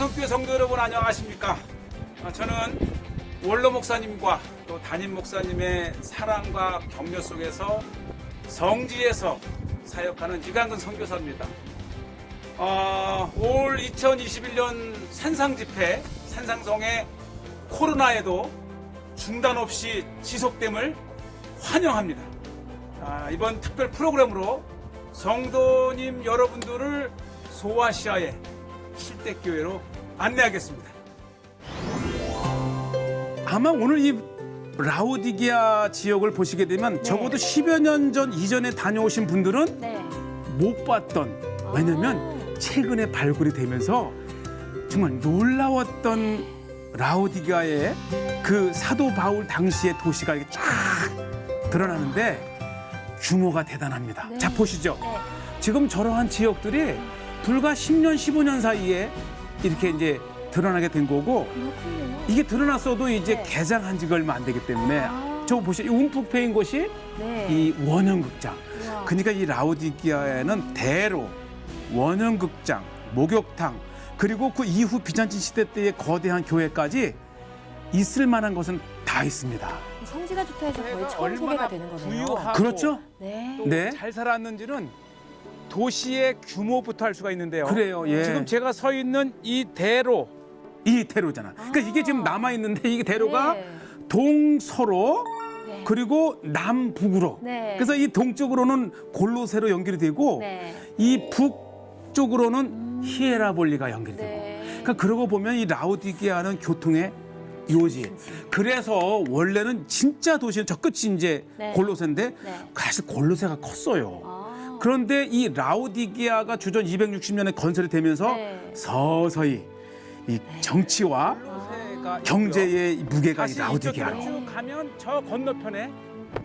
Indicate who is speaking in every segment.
Speaker 1: 한국교회 성도 여러분 안녕하십니까? 저는 원로 목사님과 또 담임 목사님의 사랑과 격려 속에서 성지에서 사역하는 이강근 선교사입니다. 올 2021년 산상집회 산상성의 코로나에도 중단 없이 지속됨을 환영합니다. 이번 특별 프로그램으로 성도님 여러분들을 소아시아의 실대교회로 안내하겠습니다. 아마 오늘 이 라오디게아 지역을 보시게 되면 적어도 10여 년 전 이전에 다녀오신 분들은 못 봤던, 왜냐면 최근에 발굴이 되면서 정말 놀라웠던 라오디게아의 그 사도 바울 당시의 도시가 이렇게 쫙 드러나는데 규모가 대단합니다. 자, 보시죠. 지금 저러한 지역들이 불과 10년, 15년 사이에 이렇게 이제 드러나게 된 거고, 이게 드러났어도 이제 개장한 지가 얼마 안 되기 때문에 저거 보시죠. 이 움푹 패인 곳이 이 원형극장. 그러니까 이 라오디게아에는 대로, 원형극장, 목욕탕, 그리고 그 이후 비잔틴 시대 때의 거대한 교회까지 있을 만한 것은 다 있습니다.
Speaker 2: 성지가 좋다 해서 거의 처음 소개가 되는 거네요.
Speaker 1: 부유하고
Speaker 2: 그렇죠?
Speaker 1: 잘 살았는지는 도시의 규모부터 알 수가 있는데요.
Speaker 3: 그래요. 예.
Speaker 1: 지금 제가 서 있는 이 대로,
Speaker 3: 이 대로잖아. 그러니까 이게 지금 남아 있는데 이게 대로가 동서로 그리고 남북으로. 그래서 이 동쪽으로는 골로새로 연결이 되고 이 북쪽으로는 히에라볼리가 연결이 되고. 그러니까 그러고 보면 이 라오디게아는 교통의 요지. 그래서 원래는 진짜 도시는 저 끝이 이제 골로새인데 사실 골로새가 컸어요. 그런데 이 라오디게아가 주전 260년에 건설이 되면서 서서히 이 정치와 경제의 무게가 이 라오디게아로.
Speaker 1: 쭉 가면 저 건너편에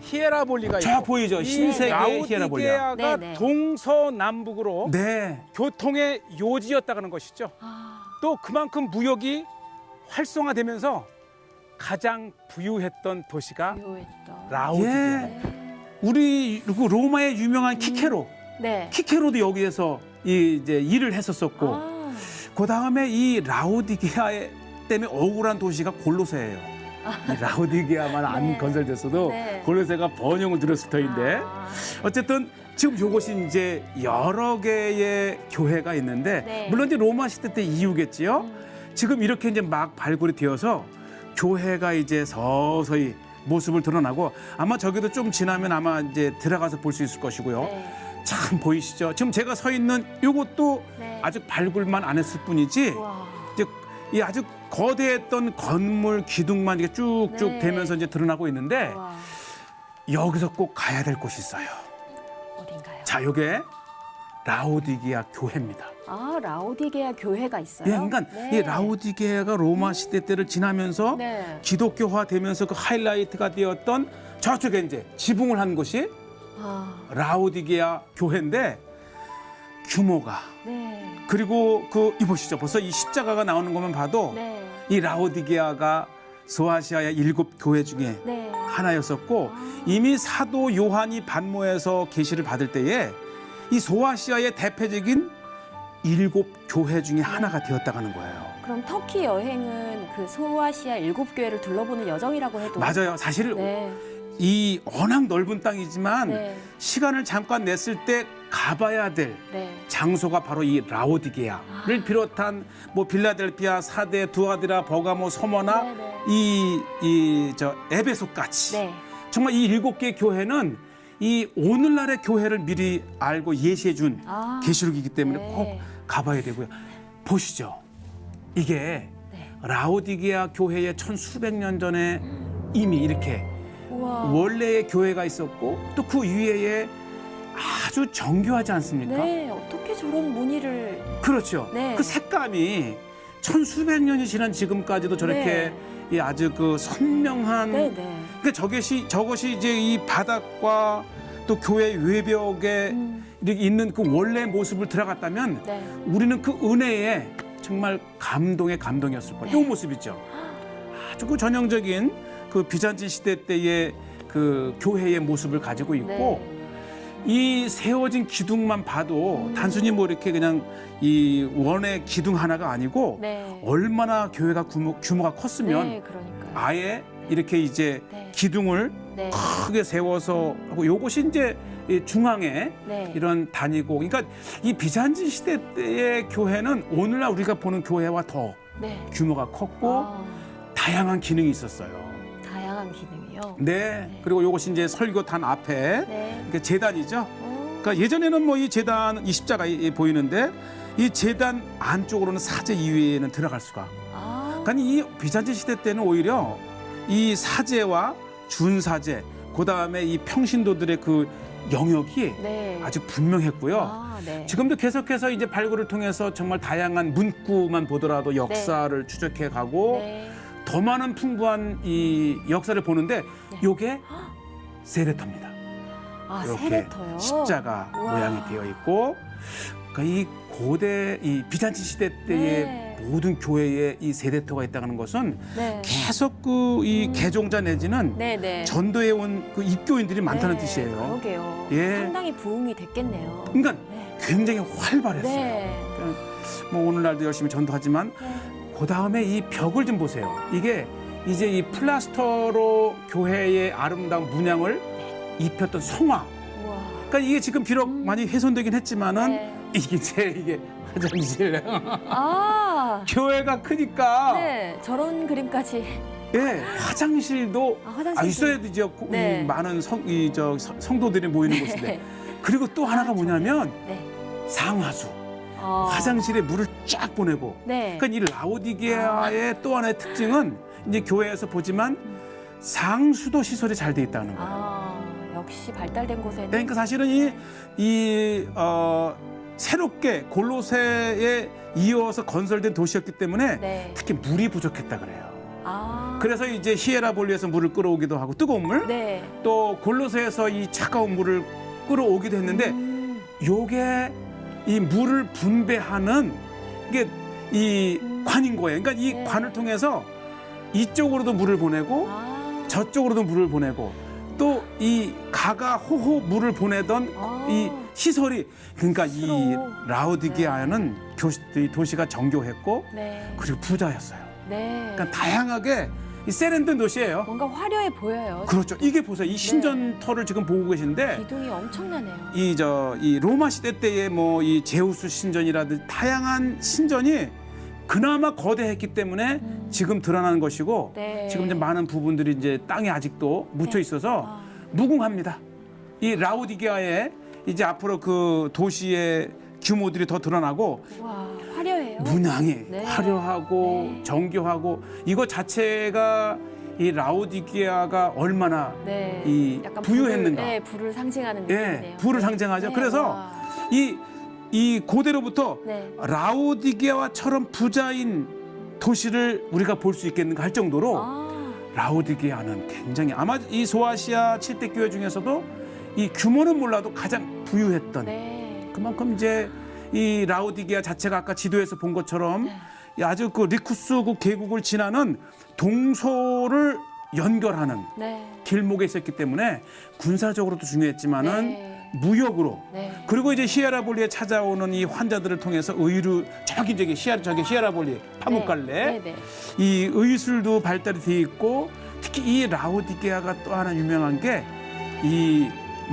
Speaker 1: 히에라볼리가
Speaker 3: 저
Speaker 1: 있고,
Speaker 3: 보이죠?
Speaker 1: 이
Speaker 3: 신세계의 히에라볼리아.
Speaker 1: 라오디게아가 동서남북으로
Speaker 3: 네.
Speaker 1: 교통의 요지였다는 것이죠. 또 그만큼 무역이 활성화되면서 가장 부유했던 도시가 라오디게아.
Speaker 3: 우리 그 로마의 유명한 키케로. 키케로도 여기에서 이제 일을 했었었고, 그 다음에 이 라오디게아 때문에 억울한 도시가 골로새예요. 이 라오디게아만 안 건설됐어도 골로새가 번영을 들었을 터인데, 어쨌든 지금 이것이 이제 여러 개의 교회가 있는데, 물론 이제 로마 시대 때 이유겠지요. 지금 이렇게 이제 막 발굴이 되어서 교회가 이제 서서히 모습을 드러나고, 아마 저기도 좀 지나면 아마 이제 들어가서 볼 수 있을 것이고요. 참 보이시죠? 지금 제가 서 있는 이것도 아직 발굴만 안 했을 뿐이지, 이제 이 아주 거대했던 건물 기둥만 이게 쭉쭉 되면서 이제 드러나고 있는데, 여기서 꼭 가야 될 곳이 있어요.
Speaker 2: 어딘가요?
Speaker 3: 자, 요게 라오디게아 교회입니다.
Speaker 2: 라오디게아 교회가 있어요?
Speaker 3: 예, 그러니까 이 라오디게아가 로마 시대 때를 지나면서 기독교화 되면서 그 하이라이트가 되었던 저쪽에 이제 지붕을 한 곳이 라오디게아 교회인데, 규모가 그리고 그 이보시죠. 벌써 이 십자가가 나오는 것만 봐도 이 라오디게아가 소아시아의 7교회 중에 하나였었고, 이미 사도 요한이 반모에서 계시를 받을 때에 이 소아시아의 대표적인 7교회 중에 하나가 되었다는 거예요.
Speaker 2: 그럼 터키 여행은 그 소아시아 7교회를 둘러보는 여정이라고 해도
Speaker 3: 맞아요. 사실 이 워낙 넓은 땅이지만 시간을 잠깐 냈을 때 가봐야 될 장소가 바로 이 라오디게아를 비롯한 뭐 빌라델피아, 사데, 두아디라, 버가모, 소모나 저 에베소까지 정말 이 7개의 교회는 이 오늘날의 교회를 미리 알고 예시해 준 계시록이기 때문에 꼭 가봐야 되고요. 보시죠. 이게 라오디게아 교회의 천수백 년 전에 이미 이렇게 원래의 교회가 있었고, 또 그 위에 아주 정교하지 않습니까?
Speaker 2: 어떻게 저런 무늬를.
Speaker 3: 그렇죠. 그 색감이 천수백 년이 지난 지금까지도 저렇게 이 아주 그 선명한. 그러니까 저것이 이제 이 바닥과 또 교회 외벽에 이렇게 있는 그 원래 모습을 들어갔다면 우리는 그 은혜에 정말 감동의 감동이었을 거예요. 이 모습 있죠. 아주 그 전형적인 그 비잔틴 시대 때의 그 교회의 모습을 가지고 있고,
Speaker 1: 이 세워진 기둥만 봐도 단순히 뭐 이렇게 그냥 이 원의 기둥 하나가 아니고
Speaker 2: 네.
Speaker 1: 얼마나 교회가 규모가 컸으면
Speaker 2: 네, 그러니까요.
Speaker 1: 아예 이렇게 이제
Speaker 2: 네.
Speaker 1: 기둥을
Speaker 2: 네.
Speaker 1: 크게 세워서 하고 요것이 이제 이 중앙에
Speaker 2: 네.
Speaker 1: 이런 단이고 그러니까 이 비잔틴 시대 때의 교회는 오늘날 우리가 보는 교회와 더
Speaker 2: 네.
Speaker 1: 규모가 컸고
Speaker 2: 아,
Speaker 1: 다양한 기능이 있었어요.
Speaker 2: 다양한 기능이요.
Speaker 1: 네. 그리고 요것이 이제 설교단 앞에
Speaker 2: 네.
Speaker 1: 이게 재단이죠.
Speaker 2: 오.
Speaker 1: 그러니까 예전에는 뭐 이 재단 이 십자가 보이는데 이 재단 안쪽으로는 사제 이외에는 들어갈 수가.
Speaker 2: 아.
Speaker 1: 그러니까 이 비잔틴 시대 때는 오히려 이 사제와 준사제, 그 다음에 이 평신도들의 그 영역이
Speaker 2: 네.
Speaker 1: 아주 분명했고요.
Speaker 2: 아, 네.
Speaker 1: 지금도 계속해서 이제 발굴을 통해서 정말 다양한 문구만 보더라도 역사를 추적해 가고
Speaker 2: 네.
Speaker 1: 더 많은 풍부한 이 역사를 보는데
Speaker 2: 네.
Speaker 1: 요게 세레터입니다.
Speaker 2: 아,
Speaker 1: 이렇게
Speaker 2: 세레터요.
Speaker 1: 십자가
Speaker 2: 우와.
Speaker 1: 모양이 되어 있고 그러니까 이 고대 이 비잔틴 시대 때의
Speaker 2: 네.
Speaker 1: 모든 교회에 이 세레터가 있다는 것은
Speaker 2: 네.
Speaker 1: 계속 그 이 개종자 내지는
Speaker 2: 네, 네.
Speaker 1: 전도해 온 그 입교인들이 많다는
Speaker 2: 네,
Speaker 1: 뜻이에요.
Speaker 2: 그러게요.
Speaker 1: 예.
Speaker 2: 상당히 부흥이 됐겠네요.
Speaker 1: 그러니까
Speaker 2: 네.
Speaker 1: 굉장히 활발했어요.
Speaker 2: 네.
Speaker 1: 그러니까 뭐 오늘날도 열심히 전도하지만
Speaker 2: 네.
Speaker 1: 그 다음에 이 벽을 좀 보세요. 이게 이제 이 플라스터로 교회의 아름다운 문양을 입혔던 성화.
Speaker 2: 우와.
Speaker 1: 그러니까 이게 지금 비록 많이 훼손되긴 했지만은
Speaker 2: 네.
Speaker 1: 이게 화장실.
Speaker 2: 아.
Speaker 1: 교회가 크니까
Speaker 2: 네. 저런 그림까지.
Speaker 1: 예 화장실도
Speaker 2: 아, 화장실.
Speaker 1: 있어야 되죠.
Speaker 2: 네.
Speaker 1: 이 많은 성도들이 모이는 곳인데. 그리고 또 하나가 뭐냐면
Speaker 2: 네.
Speaker 1: 상하수.
Speaker 2: 어.
Speaker 1: 화장실에 물을 쫙 보내고.
Speaker 2: 네.
Speaker 1: 그러니까 이 라오디게아의 또 하나의 특징은 이제 교회에서 보지만 상수도 시설이 잘 돼 있다는 거예요.
Speaker 2: 아, 역시 발달된 곳에는
Speaker 1: 그러니까 사실은 새롭게 골로새에 이어서 건설된 도시였기 때문에
Speaker 2: 네.
Speaker 1: 특히 물이 부족했다 그래요.
Speaker 2: 아.
Speaker 1: 그래서 이제 히에라볼리에서 물을 끌어오기도 하고 뜨거운 물,
Speaker 2: 네.
Speaker 1: 또 골로새에서 이 차가운 물을 끌어오기도 했는데 요게 이 물을 분배하는 이게 이 관인 거예요. 그러니까 이
Speaker 2: 네.
Speaker 1: 관을 통해서 이쪽으로도 물을 보내고
Speaker 2: 아.
Speaker 1: 저쪽으로도 물을 보내고 또 이 가가 호호 물을 보내던
Speaker 2: 아.
Speaker 1: 이 시설이 그러니까 이
Speaker 2: 스스로.
Speaker 1: 라오디게아는 이 도시가 정교했고
Speaker 2: 네.
Speaker 1: 그리고 부자였어요.
Speaker 2: 네.
Speaker 1: 그러니까 다양하게 이 세련된 도시예요.
Speaker 2: 뭔가 화려해 보여요.
Speaker 1: 그렇죠. 이게 보세요. 이 신전터를 지금 보고 계신데
Speaker 2: 기둥이 엄청나네요.
Speaker 1: 이 로마 시대 때의 뭐 이 제우스 신전이라든지 다양한 신전이 그나마 거대했기 때문에 지금 드러나는 것이고
Speaker 2: 네.
Speaker 1: 지금 이제 많은 부분들이 이제 땅에 아직도 묻혀 있어서
Speaker 2: 아.
Speaker 1: 무궁합니다. 이 라오디게아에 이제 앞으로 그 도시의 규모들이 더 드러나고
Speaker 2: 와, 화려해요.
Speaker 1: 문양이
Speaker 2: 네.
Speaker 1: 화려하고
Speaker 2: 네.
Speaker 1: 정교하고 이거 자체가 이 라오디게아가 얼마나
Speaker 2: 네.
Speaker 1: 이
Speaker 2: 약간
Speaker 1: 부유했는가.
Speaker 2: 불을, 네, 불을 상징하는
Speaker 1: 예,
Speaker 2: 느낌이네요.
Speaker 1: 불을 상징하죠.
Speaker 2: 네,
Speaker 1: 그래서
Speaker 2: 와.
Speaker 1: 이 고대로부터
Speaker 2: 네.
Speaker 1: 라오디게아처럼 부자인 도시를 우리가 볼 수 있겠는가 할 정도로
Speaker 2: 아.
Speaker 1: 라오디게아는 굉장히 아마 이 소아시아 7대 교회 중에서도 이 규모는 몰라도 가장 부유했던
Speaker 2: 네.
Speaker 1: 그만큼 이제 이 라오디게아 자체가 아까 지도에서 본 것처럼 이 아주 그 리쿠스 그 계곡을 지나는 동서를 연결하는
Speaker 2: 네.
Speaker 1: 길목에 있었기 때문에 군사적으로도 중요했지만은
Speaker 2: 네.
Speaker 1: 무역으로
Speaker 2: 네.
Speaker 1: 그리고 이제 히에라볼리에 찾아오는 이 환자들을 통해서 의류 저기 히에라볼리 파묵갈래
Speaker 2: 네. 네.
Speaker 1: 이 의술도 발달이 돼 있고 특히 이 라오디게아가 또 하나 유명한 게 이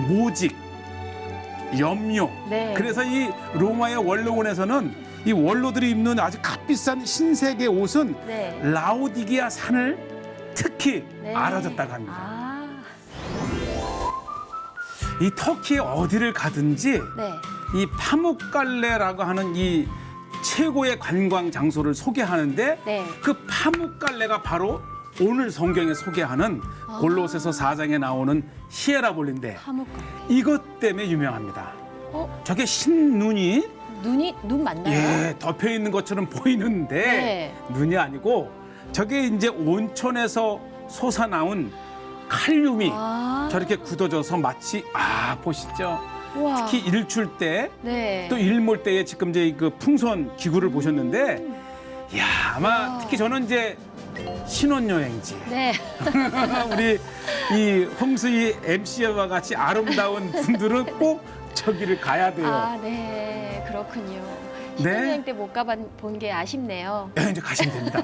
Speaker 1: 모직 염료
Speaker 2: 네.
Speaker 1: 그래서 이 로마의 원로원에서는 이 원로들이 입는 아주 값비싼 흰색의 옷은
Speaker 2: 네.
Speaker 1: 라오디게아 산을 특히
Speaker 2: 네.
Speaker 1: 알아줬다고 합니다.
Speaker 2: 아.
Speaker 1: 이 터키의 어디를 가든지
Speaker 2: 네.
Speaker 1: 이 파묵갈레라고 하는 이 최고의 관광 장소를 소개하는데
Speaker 2: 네.
Speaker 1: 그 파묵갈레가 바로 오늘 성경에 소개하는 골로새서 4장에 나오는 히에라볼리인데
Speaker 2: 화목갈.
Speaker 1: 이것 때문에 유명합니다.
Speaker 2: 어?
Speaker 1: 저게 흰 눈이
Speaker 2: 눈 맞나요?
Speaker 1: 예, 덮여 있는 것처럼 보이는데
Speaker 2: 네.
Speaker 1: 눈이 아니고 저게 이제 온천에서 솟아나온 칼륨이
Speaker 2: 아.
Speaker 1: 저렇게 굳어져서 마치 보시죠.
Speaker 2: 우와.
Speaker 1: 특히 일출 때
Speaker 2: 네.
Speaker 1: 또 일몰 때에 지금 이제 그 풍선 기구를 보셨는데 야 아마
Speaker 2: 와.
Speaker 1: 특히 저는 이제 신혼여행지.
Speaker 2: 네.
Speaker 1: 우리 이 홍수희 MC와 같이 아름다운 분들은 꼭 저기를 가야 돼요.
Speaker 2: 아, 네. 그렇군요.
Speaker 1: 네.
Speaker 2: 신혼여행 때 못 가본 게 아쉽네요.
Speaker 1: 네, 이제 가시면 됩니다.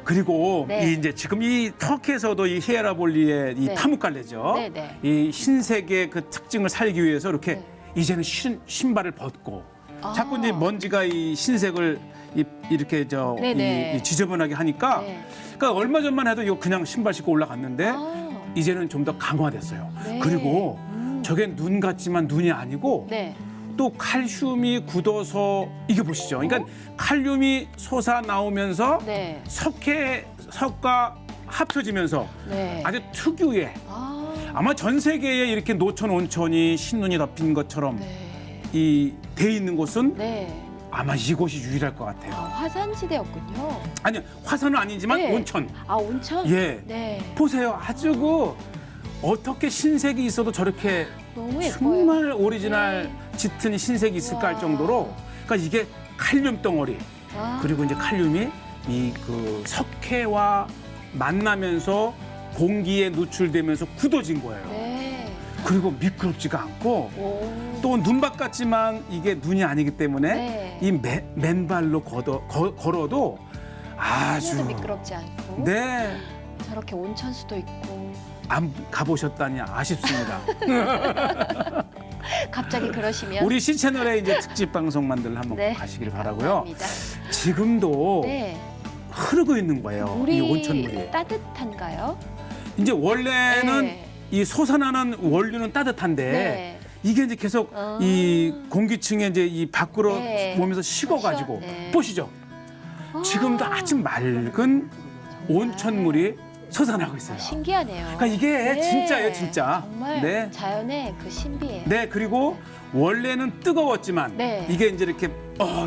Speaker 1: 그리고
Speaker 2: 네.
Speaker 1: 이 이제 지금 이 터키에서도 이 히에라볼리의 이
Speaker 2: 네.
Speaker 1: 파묵갈레죠.
Speaker 2: 네, 네.
Speaker 1: 이 흰색의 그 특징을 살리기 위해서 이렇게
Speaker 2: 네.
Speaker 1: 이제는 신발을 벗고
Speaker 2: 아.
Speaker 1: 자꾸 이제 먼지가 이 흰색을 이렇게
Speaker 2: 네, 네.
Speaker 1: 이 지저분하게 하니까
Speaker 2: 네.
Speaker 1: 그러니까 얼마 전만 해도 이거 그냥 신발 신고 올라갔는데
Speaker 2: 아.
Speaker 1: 이제는 좀 더 강화됐어요.
Speaker 2: 네.
Speaker 1: 그리고 저게 눈 같지만 눈이 아니고
Speaker 2: 네.
Speaker 1: 또 칼슘이 굳어서 이게 보시죠. 그러니까 칼륨이 솟아 나오면서
Speaker 2: 네.
Speaker 1: 석과 합쳐지면서
Speaker 2: 네.
Speaker 1: 아주 특유의
Speaker 2: 아.
Speaker 1: 아마 전 세계에 이렇게 노천 온천이 신눈이 덮인 것처럼
Speaker 2: 네.
Speaker 1: 이 돼 있는 곳은
Speaker 2: 네.
Speaker 1: 아마 이곳이 유일할 것
Speaker 2: 아,
Speaker 1: 같아요.
Speaker 2: 화산지대였군요.
Speaker 1: 아니요, 화산은 아니지만
Speaker 2: 네.
Speaker 1: 온천.
Speaker 2: 아, 온천?
Speaker 1: 예.
Speaker 2: 네.
Speaker 1: 보세요. 아주 그 어떻게 신색이 있어도 저렇게
Speaker 2: 너무 예뻐요.
Speaker 1: 정말 오리지널 짙은 신색이 있을까 할
Speaker 2: 와.
Speaker 1: 정도로 그러니까 이게 칼륨 덩어리
Speaker 2: 아.
Speaker 1: 그리고 이제 칼륨이 이 그 석회와 만나면서 공기에 노출되면서 굳어진 거예요.
Speaker 2: 네.
Speaker 1: 그리고 미끄럽지가 않고
Speaker 2: 오.
Speaker 1: 또 눈밭 같지만 이게 눈이 아니기 때문에
Speaker 2: 네.
Speaker 1: 이 맨발로 걸어도 아주
Speaker 2: 하나도 미끄럽지 않고.
Speaker 1: 네.
Speaker 2: 저렇게 온천수도 있고.
Speaker 1: 안 가보셨다니 아쉽습니다.
Speaker 2: 갑자기 그러시면.
Speaker 1: 우리 C 채널에 이제 특집 방송 만들 한번
Speaker 2: 네.
Speaker 1: 가시길 바라고요.
Speaker 2: 감사합니다.
Speaker 1: 지금도
Speaker 2: 네.
Speaker 1: 흐르고 있는 거예요.
Speaker 2: 물이
Speaker 1: 이 온천물이.
Speaker 2: 따뜻한가요?
Speaker 1: 이제 원래는
Speaker 2: 네.
Speaker 1: 이 솟아나는 원료는 따뜻한데
Speaker 2: 네.
Speaker 1: 이게 이제 계속
Speaker 2: 아.
Speaker 1: 이 공기층에 이제 이 밖으로
Speaker 2: 네.
Speaker 1: 몸에서 식어가지고
Speaker 2: 네.
Speaker 1: 보시죠. 지금도 아주 맑은 온천물이 솟아나고 있어요.
Speaker 2: 신기하네요.
Speaker 1: 그러니까 이게
Speaker 2: 네.
Speaker 1: 진짜예요, 진짜.
Speaker 2: 정말
Speaker 1: 네.
Speaker 2: 자연의 그 신비예요.
Speaker 1: 네, 그리고 원래는 뜨거웠지만
Speaker 2: 네.
Speaker 1: 이게 이제 이렇게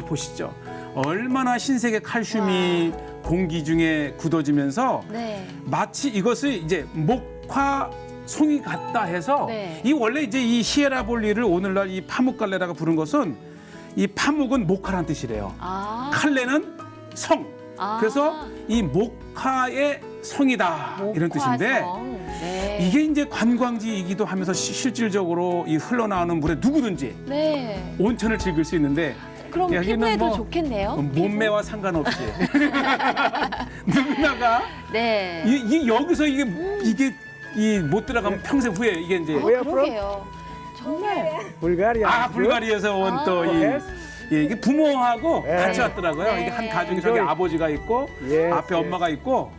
Speaker 1: 보시죠. 얼마나 신세계 칼슘이 공기 중에 굳어지면서
Speaker 2: 네.
Speaker 1: 마치 이것을 이제 목화 송이 같다 해서
Speaker 2: 네.
Speaker 1: 이 원래 이제 이 히에라볼리를 오늘날 이 파묵갈레라고 부른 것은 이 파묵은 목화란 뜻이래요.
Speaker 2: 아.
Speaker 1: 칼레는 성.
Speaker 2: 아.
Speaker 1: 그래서 이 목화의 성이다 이런 뜻인데
Speaker 2: 목화성. 네.
Speaker 1: 이게 이제 관광지이기도 하면서 실질적으로 이 흘러나오는 물에 누구든지
Speaker 2: 네.
Speaker 1: 온천을 즐길 수 있는데
Speaker 2: 그럼
Speaker 1: 여기는
Speaker 2: 피부에도
Speaker 1: 뭐
Speaker 2: 좋겠네요.
Speaker 1: 몸매와 상관없이 누구나가
Speaker 2: 네.
Speaker 1: 이 여기서 이게 이 못 들어가면 평생 후회 이게 이제
Speaker 2: 그러게요. 정말.
Speaker 4: 불가리아.
Speaker 1: 불가리아에서 온
Speaker 2: 아.
Speaker 1: 또 이게 부모하고
Speaker 4: 네.
Speaker 1: 같이 왔더라고요.
Speaker 2: 네.
Speaker 1: 이게 한 가족이 저기 아버지가 있고
Speaker 4: Yes,
Speaker 1: 앞에
Speaker 4: yes.
Speaker 1: 엄마가 있고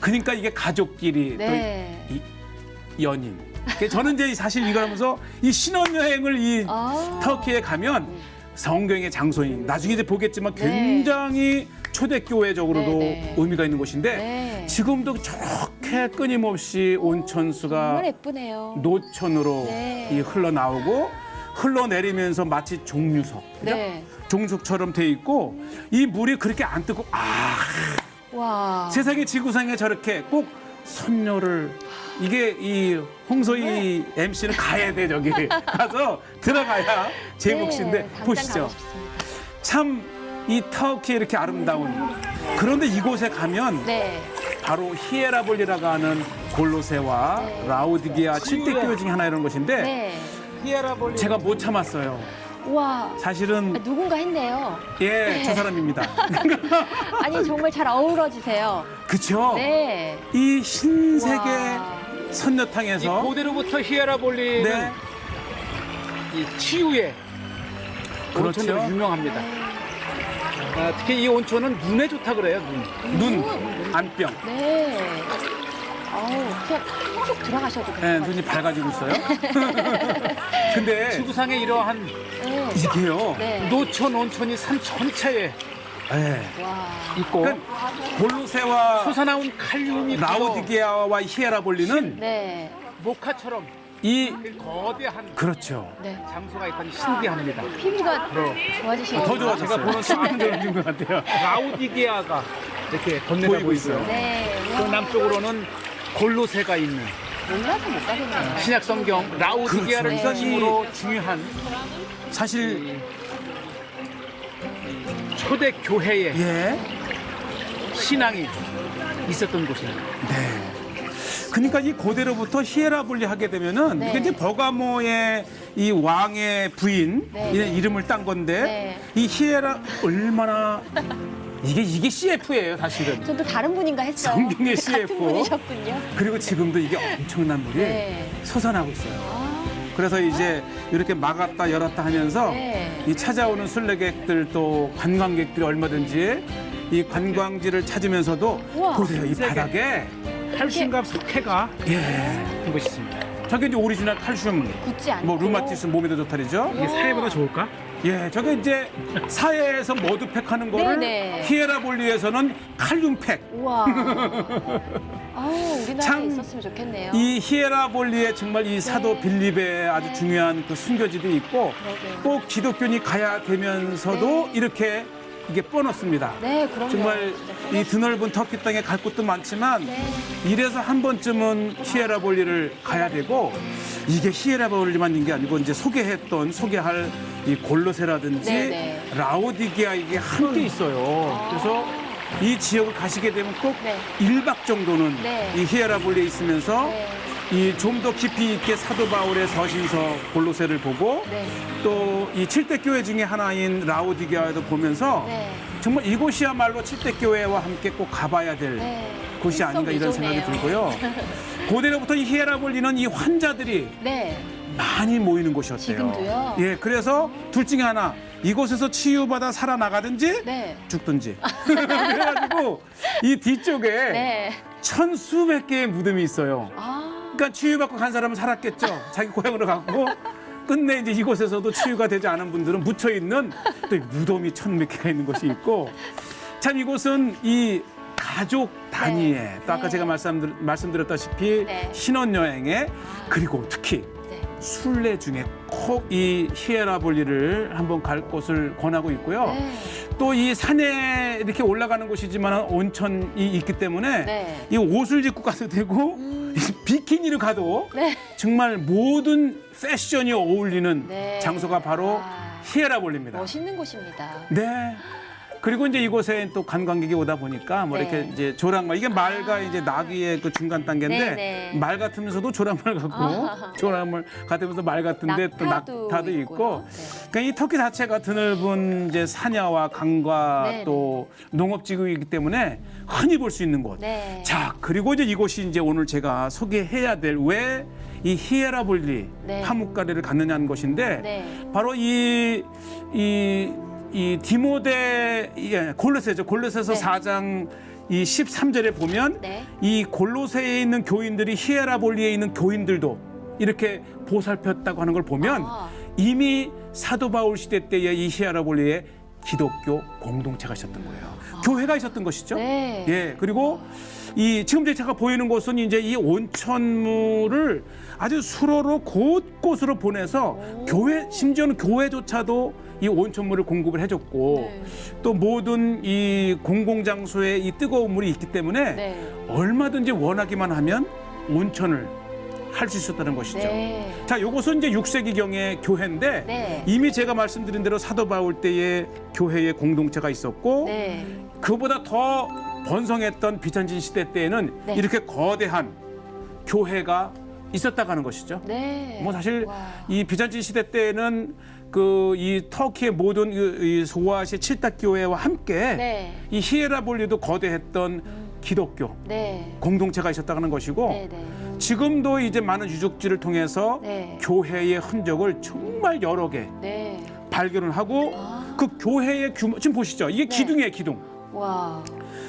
Speaker 1: 그러니까 이게 가족끼리
Speaker 2: 네.
Speaker 1: 또 연인. 그러니까 저는 이제 사실 이걸 하면서 이 신혼여행을 이
Speaker 2: 아.
Speaker 1: 터키에 가면 성경의 장소인 나중에 이제 보겠지만
Speaker 2: 네.
Speaker 1: 굉장히 초대교회적으로도
Speaker 2: 네, 네.
Speaker 1: 의미가 있는 곳인데
Speaker 2: 네.
Speaker 1: 지금도 저렇게 끊임없이 온천수가
Speaker 2: 정말 예쁘네요.
Speaker 1: 노천으로
Speaker 2: 네.
Speaker 1: 이 흘러나오고 흘러내리면서 마치 종류석, 그죠?
Speaker 2: 네.
Speaker 1: 종속처럼 돼 있고 이 물이 그렇게 안 뜨고
Speaker 2: 와.
Speaker 1: 세상의 지구상에 저렇게 꼭 선녀를 이게 이 홍소희 MC는 가야 돼 저기 가서 들어가야 제 몫인데
Speaker 2: 네, 당장
Speaker 1: 보시죠.
Speaker 2: 가고 싶습니다.
Speaker 1: 참 이 터키 이렇게 아름다운 그런데 이곳에 가면
Speaker 2: 네.
Speaker 1: 바로 히에라볼리라고 하는 골로세와
Speaker 2: 네.
Speaker 1: 라우디게아 7대 교회 중에 하나 이런 곳인데
Speaker 2: 네.
Speaker 4: 히에라볼리.
Speaker 1: 제가 못 참았어요.
Speaker 2: 와.
Speaker 1: 사실은
Speaker 2: 누군가 했네요.
Speaker 1: 예, 저 사람입니다.
Speaker 2: 아니 정말 잘 어우러지세요.
Speaker 1: 그렇죠?
Speaker 2: 네.
Speaker 1: 이 흰색의
Speaker 2: 와.
Speaker 4: 이
Speaker 1: 선녀탕에서
Speaker 4: 고대로부터 히에라볼리는
Speaker 1: 네,
Speaker 4: 이 치유의
Speaker 1: 그렇죠.
Speaker 4: 온천으로 유명합니다. 특히 이 온천은 눈에 좋다 그래요. 눈.
Speaker 1: 눈, 안병.
Speaker 2: 네. 어우, 그냥 쭉 들어가셔도
Speaker 1: 네,
Speaker 2: 돼요.
Speaker 1: 눈이 밝아지고 있어요. 근데
Speaker 4: 지구상에 이러한
Speaker 2: 네.
Speaker 1: 이게요.
Speaker 2: 네.
Speaker 4: 노천 온천이 산 전체에
Speaker 1: 네.
Speaker 2: 와.
Speaker 4: 있고
Speaker 1: 그러니까 골로세와
Speaker 4: 솟아나온 칼륨이
Speaker 1: 라우디게아와 히에라볼리는
Speaker 2: 네.
Speaker 4: 목화처럼
Speaker 1: 이
Speaker 4: 거대한
Speaker 1: 그렇죠.
Speaker 2: 네.
Speaker 4: 장소가 있다니 신기합니다.
Speaker 2: 피부가 좋아지시는
Speaker 1: 더 좋아졌어요.
Speaker 4: 제가 보는
Speaker 1: 좋아진 것 같아요.
Speaker 4: 라우디게아가 이렇게 건네다고
Speaker 1: 보이고
Speaker 4: 있어요.
Speaker 1: 있어요.
Speaker 2: 네.
Speaker 4: 또 남쪽으로는 골로세가 있는
Speaker 2: 몰라서 못 가겠네요.
Speaker 4: 신약 성경 라우디게아를
Speaker 1: 그렇죠.
Speaker 4: 중심으로 중요한
Speaker 1: 사실
Speaker 4: 초대 교회의
Speaker 1: 예,
Speaker 4: 신앙이 있었던 곳이에요.
Speaker 1: 네. 그러니까 이 고대로부터 히에라볼리 하게 되면은
Speaker 2: 네.
Speaker 1: 이게 이제 버가모의 이 왕의 부인
Speaker 2: 네.
Speaker 1: 이름을 딴 건데
Speaker 2: 네.
Speaker 1: 이 히에라 얼마나 이게 CF예요 사실은.
Speaker 2: 저도 다른 분인가 했어요.
Speaker 1: 성경의
Speaker 2: 같은
Speaker 1: CF.
Speaker 2: 분이셨군요.
Speaker 1: 그리고 지금도 이게 엄청난 물이
Speaker 2: 네.
Speaker 1: 솟아나고 있어요.
Speaker 2: 아,
Speaker 1: 그래서 이제 이렇게 막았다 열었다 하면서
Speaker 2: 네.
Speaker 1: 이 찾아오는 순례객들 또 관광객들이 얼마든지 이 관광지를 찾으면서도
Speaker 2: 우와.
Speaker 1: 보세요 이 바닥에
Speaker 4: 칼슘과 석회가
Speaker 1: 예
Speaker 4: 한 곳이 있습니다.
Speaker 1: 저게 이제 오리지널 칼슘
Speaker 2: 굳지 않고.
Speaker 1: 뭐 루마티스 몸에도 좋다리죠.
Speaker 4: 이게 사회보다 좋을까?
Speaker 1: 예 저게 이제 사해에서 머드팩 하는 거를
Speaker 2: 네네.
Speaker 1: 히에라볼리에서는 칼륨팩.
Speaker 2: 우와. 아우, 우리나라에
Speaker 1: 참
Speaker 2: 있었으면 좋겠네요.
Speaker 1: 이 히에라볼리에 정말 이 사도
Speaker 2: 네.
Speaker 1: 빌립의 아주 중요한 그 순교지도 있고
Speaker 2: 그러게요.
Speaker 1: 꼭 기독교인이 가야 되면서도 이렇게 이게 뻔었습니다.
Speaker 2: 네, 그럼요.
Speaker 1: 정말
Speaker 2: 진짜
Speaker 1: 이 드넓은 터키 땅에 갈 곳도 많지만
Speaker 2: 네.
Speaker 1: 이래서 한 번쯤은 히에라볼리를 가야 되고 이게 히에라볼리만 있는 게 아니고 이제 소개할 이 골로새라든지
Speaker 2: 네, 네.
Speaker 1: 라오디게아 이게 함께 있어요. 그래서 이 지역을 가시게 되면 꼭
Speaker 2: 네.
Speaker 1: 1박 정도는
Speaker 2: 네.
Speaker 1: 이 히에라볼리에 있으면서
Speaker 2: 네.
Speaker 1: 이 좀 더 깊이 있게 사도 바울의 서신서 골로새를 보고
Speaker 2: 네.
Speaker 1: 또 이 7대 교회 중에 하나인 라오디게아도 보면서
Speaker 2: 네.
Speaker 1: 정말 이곳이야말로 7대 교회와 함께 꼭 가봐야 될
Speaker 2: 네.
Speaker 1: 곳이 아닌가 이런 생각이
Speaker 2: 일석이조네요.
Speaker 1: 들고요. 고대로부터 이 히에라볼리는 이 환자들이
Speaker 2: 네.
Speaker 1: 많이 모이는 곳이었대요.
Speaker 2: 지금도요?
Speaker 1: 예, 그래서 둘 중에 하나 이곳에서 치유받아 살아나가든지
Speaker 2: 네.
Speaker 1: 죽든지. 그래가지고 이 뒤쪽에
Speaker 2: 네.
Speaker 1: 천수백 개의 무덤이 있어요.
Speaker 2: 아.
Speaker 1: 그러니까 치유받고 간 사람은 살았겠죠. 자기 고향으로 갔고 끝내 이제 이곳에서도 치유가 되지 않은 분들은 묻혀 있는 또 무덤이 천몇 개가 있는 곳이 있고 참 이곳은 이 가족 단위의
Speaker 2: 네.
Speaker 1: 또 아까
Speaker 2: 네.
Speaker 1: 제가 말씀드렸다시피
Speaker 2: 네.
Speaker 1: 신혼여행에 그리고 특히
Speaker 2: 네.
Speaker 1: 순례 중에 꼭 이 히에라볼리를 한번 갈 곳을 권하고 있고요.
Speaker 2: 네.
Speaker 1: 또 이 산에 이렇게 올라가는 곳이지만 온천이 있기 때문에
Speaker 2: 네.
Speaker 1: 이 옷을 입고 가도 되고 비키니를 가도
Speaker 2: 네.
Speaker 1: 정말 모든 패션이 어울리는
Speaker 2: 네.
Speaker 1: 장소가 바로
Speaker 2: 아,
Speaker 1: 히에라볼리입니다.
Speaker 2: 멋있는 곳입니다.
Speaker 1: 네. 그리고 이제 이곳에 또 관광객이 오다 보니까 뭐
Speaker 2: 네.
Speaker 1: 이렇게 이제 조랑말 이게 말과 이제 나귀의 그 중간 단계인데
Speaker 2: 네, 네.
Speaker 1: 말 같으면서도 조랑말 같고
Speaker 2: 아.
Speaker 1: 조랑말 같으면서 말 같은데 또
Speaker 2: 낙타도
Speaker 1: 낙타도 있고
Speaker 2: 있고요. 네.
Speaker 1: 그러니까 이 터키 자체가 드넓은 이제 산야와 강과
Speaker 2: 네,
Speaker 1: 또 농업지구이기 때문에 흔히 볼 수 있는 곳.
Speaker 2: 네.
Speaker 1: 자 그리고 이제 이곳이 이제 오늘 제가 소개해야 될 왜 이 히에라볼리
Speaker 2: 네.
Speaker 1: 화목가래를 갔느냐는 것인데
Speaker 2: 네.
Speaker 1: 바로 이 디모데 골로새죠. 골로새서
Speaker 2: 네.
Speaker 1: 4장 이 13절에 보면
Speaker 2: 네.
Speaker 1: 이 골로새에 있는 교인들이 히에라볼리에 있는 교인들도 이렇게 보살폈다고 하는 걸 보면
Speaker 2: 아.
Speaker 1: 이미 사도 바울 시대 때의 이 히에라볼리에 기독교 공동체가 있었던 거예요. 교회가 있었던 것이죠.
Speaker 2: 네.
Speaker 1: 예. 그리고 이 지금 제가 보이는 곳은 이제 이 온천물을 아주 수로로 곳곳으로 보내서 교회 심지어는 교회조차도 이 온천물을 공급을 해줬고
Speaker 2: 네.
Speaker 1: 또 모든 이 공공장소에 이 뜨거운 물이 있기 때문에
Speaker 2: 네.
Speaker 1: 얼마든지 원하기만 하면 온천을 할 수 있었다는 것이죠.
Speaker 2: 네.
Speaker 1: 자, 요것은 이제 6세기경의 교회인데
Speaker 2: 네.
Speaker 1: 이미 제가 말씀드린 대로 사도 바울 때의 교회의 공동체가 있었고
Speaker 2: 네.
Speaker 1: 그보다 더 번성했던 비잔tin 시대 때에는
Speaker 2: 네.
Speaker 1: 이렇게 거대한 교회가 있었다고 하는 것이죠.
Speaker 2: 네.
Speaker 1: 뭐 사실
Speaker 2: 와.
Speaker 1: 이 비잔tin 시대 때에는 그 이 터키의 모든 이 소아시아 7대 교회와 함께
Speaker 2: 네.
Speaker 1: 이 히에라볼리도 거대했던 기독교
Speaker 2: 네.
Speaker 1: 공동체가 있었다고 하는 것이고
Speaker 2: 네. 네.
Speaker 1: 지금도 이제 많은 유적지를 통해서
Speaker 2: 네.
Speaker 1: 교회의 흔적을 정말 여러 개
Speaker 2: 네.
Speaker 1: 발견을 하고
Speaker 2: 아.
Speaker 1: 그 교회의 규모 지금 보시죠. 이게
Speaker 2: 네.
Speaker 1: 기둥이에요, 기둥.
Speaker 2: 와.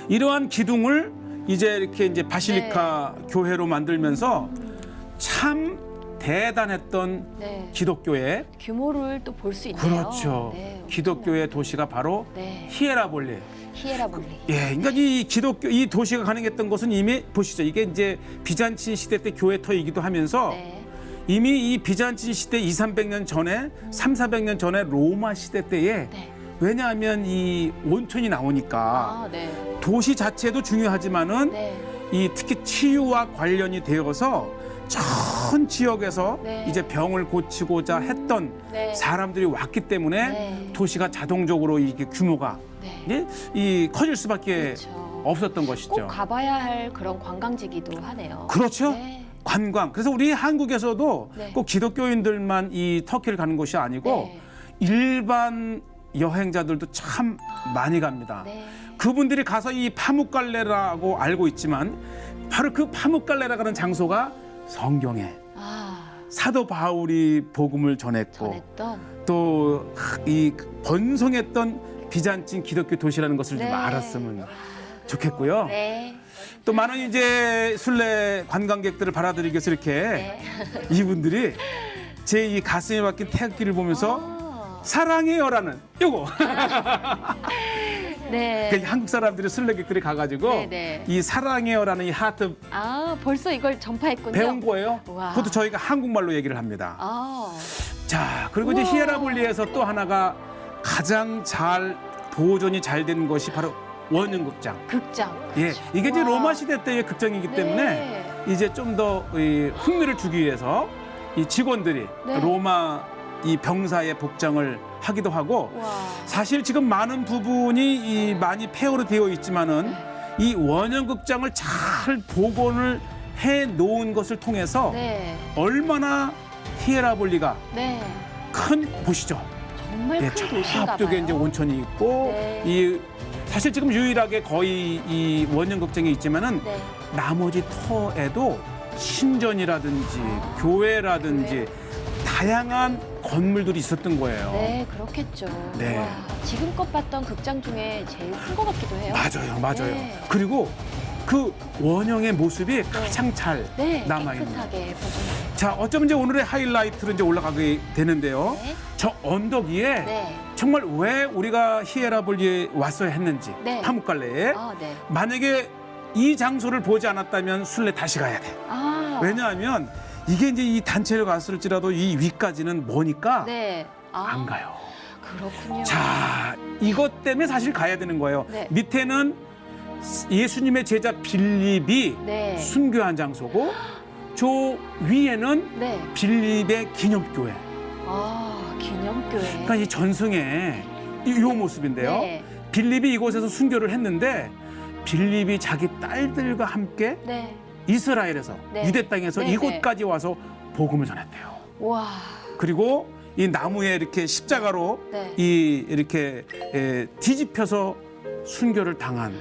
Speaker 1: 이러한 기둥을 이제 이렇게 이제 바실리카 교회로 만들면서 참 대단했던
Speaker 2: 네.
Speaker 1: 기독교의
Speaker 2: 규모를 또 볼 수 있네요.
Speaker 1: 그렇죠.
Speaker 2: 네.
Speaker 1: 기독교의 도시가 바로
Speaker 2: 네.
Speaker 1: 히에라볼리.
Speaker 2: 히에라볼리.
Speaker 1: 예, 그러니까 이 기독교 이 도시가 가능했던 것은 이미 보시죠. 이게 이제 비잔tin 시대 때 교회터이기도 하면서
Speaker 2: 네.
Speaker 1: 이미 이 비잔tin 시대 200~300년 전에 300~400년 전에 로마 시대 때에
Speaker 2: 네.
Speaker 1: 왜냐하면 이 온천이 나오니까
Speaker 2: 아, 네.
Speaker 1: 도시 자체도 중요하지만은
Speaker 2: 네.
Speaker 1: 이 특히 치유와 관련이 되어서 전 지역에서
Speaker 2: 네.
Speaker 1: 이제 병을 고치고자 했던
Speaker 2: 네.
Speaker 1: 사람들이 왔기 때문에
Speaker 2: 네.
Speaker 1: 도시가 자동적으로 이게 규모가
Speaker 2: 네.
Speaker 1: 이 커질 수밖에
Speaker 2: 그렇죠.
Speaker 1: 없었던
Speaker 2: 꼭
Speaker 1: 것이죠.
Speaker 2: 가봐야 할 그런 관광지기도 하네요.
Speaker 1: 그렇죠.
Speaker 2: 네.
Speaker 1: 관광. 그래서 우리 한국에서도
Speaker 2: 네.
Speaker 1: 꼭 기독교인들만 이 터키를 가는 곳이 아니고
Speaker 2: 네.
Speaker 1: 일반 여행자들도 참 많이 갑니다.
Speaker 2: 네.
Speaker 1: 그분들이 가서 이 파묵갈레라고 알고 있지만 바로 그 파묵갈레라는 장소가 성경에
Speaker 2: 아,
Speaker 1: 사도 바울이 복음을 전했고
Speaker 2: 전했던.
Speaker 1: 또 이 번성했던 비잔틴 기독교 도시라는 것을 좀
Speaker 2: 네.
Speaker 1: 알았으면 좋겠고요.
Speaker 2: 네.
Speaker 1: 또 많은 이제 순례 관광객들을 받아들이기 위해서 이렇게
Speaker 2: 네.
Speaker 1: 이분들이 제 이 가슴에 박힌 태극기를 보면서
Speaker 2: 아,
Speaker 1: 사랑해요라는 요거
Speaker 2: 네.
Speaker 1: 그러니까 한국 사람들이 순례객들이 가가지고
Speaker 2: 네, 네.
Speaker 1: 이 사랑해요라는 이 하트
Speaker 2: 아, 벌써 이걸 전파했군요.
Speaker 1: 배운 거예요.
Speaker 2: 우와.
Speaker 1: 그것도 저희가 한국말로 얘기를 합니다.
Speaker 2: 아,
Speaker 1: 자, 그리고 이제
Speaker 2: 우와.
Speaker 1: 히에라볼리에서 또 하나가 가장 잘 보존이 잘 된 것이 바로 원형극장.
Speaker 2: 극장.
Speaker 1: 예,
Speaker 2: 그렇죠.
Speaker 1: 이게 이제
Speaker 2: 우와.
Speaker 1: 로마 시대 때의 극장이기 때문에
Speaker 2: 네.
Speaker 1: 이제 좀 더 흥미를 주기 위해서 이 직원들이
Speaker 2: 네.
Speaker 1: 로마 이 병사의 복장을 하기도 하고
Speaker 2: 와.
Speaker 1: 사실 지금 많은 부분이 이 많이 폐허로 되어 있지만은 이 원형극장을 잘 복원을 해 놓은 것을 통해서
Speaker 2: 네.
Speaker 1: 얼마나 히에라볼리가
Speaker 2: 네.
Speaker 1: 큰 곳이죠.
Speaker 2: 정말
Speaker 1: 예,
Speaker 2: 큰 도시인가
Speaker 1: 저쪽에
Speaker 2: 봐요.
Speaker 1: 이제 온천이 있고
Speaker 2: 네.
Speaker 1: 이 사실 지금 유일하게 거의 이 원형극장이 있지만은
Speaker 2: 네.
Speaker 1: 나머지 터에도 신전이라든지 교회라든지 다양한 건물들이 있었던 거예요.
Speaker 2: 네, 그렇겠죠.
Speaker 1: 네.
Speaker 2: 와, 지금껏 봤던 극장 중에 제일 큰 것 같기도 해요.
Speaker 1: 맞아요, 맞아요.
Speaker 2: 네.
Speaker 1: 그리고 그 원형의 모습이 가장 잘
Speaker 2: 네,
Speaker 1: 남아있는.
Speaker 2: 깨끗하게 보존.
Speaker 1: 자, 어쩌면 이제 오늘의 하이라이트로 이제 올라가게 되는데요.
Speaker 2: 네.
Speaker 1: 저 언덕 위에
Speaker 2: 네.
Speaker 1: 정말 왜 우리가 히에라볼리에 왔어야 했는지
Speaker 2: 네.
Speaker 1: 파묵갈레에
Speaker 2: 아, 네.
Speaker 1: 만약에 이 장소를 보지 않았다면 순례 다시 가야 돼.
Speaker 2: 아.
Speaker 1: 왜냐하면 이게 이제 이 단체로 갔을지라도 이 위까지는 머니까
Speaker 2: 네. 아,
Speaker 1: 안 가요.
Speaker 2: 그렇군요.
Speaker 1: 자, 이것 때문에 사실 가야 되는 거예요.
Speaker 2: 네.
Speaker 1: 밑에는 예수님의 제자 빌립이
Speaker 2: 네.
Speaker 1: 순교한 장소고 저 위에는
Speaker 2: 네.
Speaker 1: 빌립의 기념교회.
Speaker 2: 아, 기념교회.
Speaker 1: 그러니까 이 전승의 이 모습인데요.
Speaker 2: 네.
Speaker 1: 빌립이 이곳에서 순교를 했는데 빌립이 자기 딸들과 함께
Speaker 2: 네.
Speaker 1: 이스라엘에서
Speaker 2: 네.
Speaker 1: 유대 땅에서
Speaker 2: 네,
Speaker 1: 이곳까지 와서 복음을 전했대요.
Speaker 2: 와.
Speaker 1: 그리고 이 나무에 이렇게 십자가로
Speaker 2: 네.
Speaker 1: 이렇게 뒤집혀서 순교를 당한.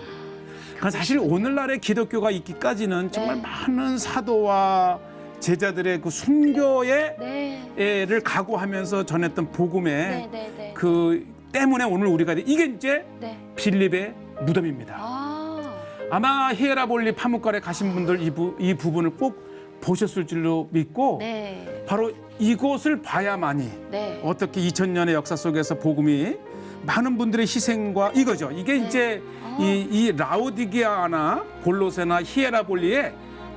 Speaker 1: 그러니까 사실 오늘날의 기독교가 있기까지는 정말
Speaker 2: 네.
Speaker 1: 많은 사도와 제자들의 그 순교의
Speaker 2: 네.
Speaker 1: 를 각오하면서 전했던 복음의
Speaker 2: 네, 네, 네.
Speaker 1: 그 때문에 오늘 우리가 이게 이제
Speaker 2: 네.
Speaker 1: 빌립의 무덤입니다.
Speaker 2: 아.
Speaker 1: 아마 히에라볼리 파묵갈에 가신 분들 이 부분을 꼭 보셨을 줄로 믿고
Speaker 2: 네.
Speaker 1: 바로 이곳을 봐야만이
Speaker 2: 네.
Speaker 1: 어떻게 2000년의 역사 속에서 복음이 많은 분들의 희생과 이거죠. 이게
Speaker 2: 네.
Speaker 1: 이제
Speaker 2: 아.
Speaker 1: 이 라오디게아나 골로세나 히에라볼리의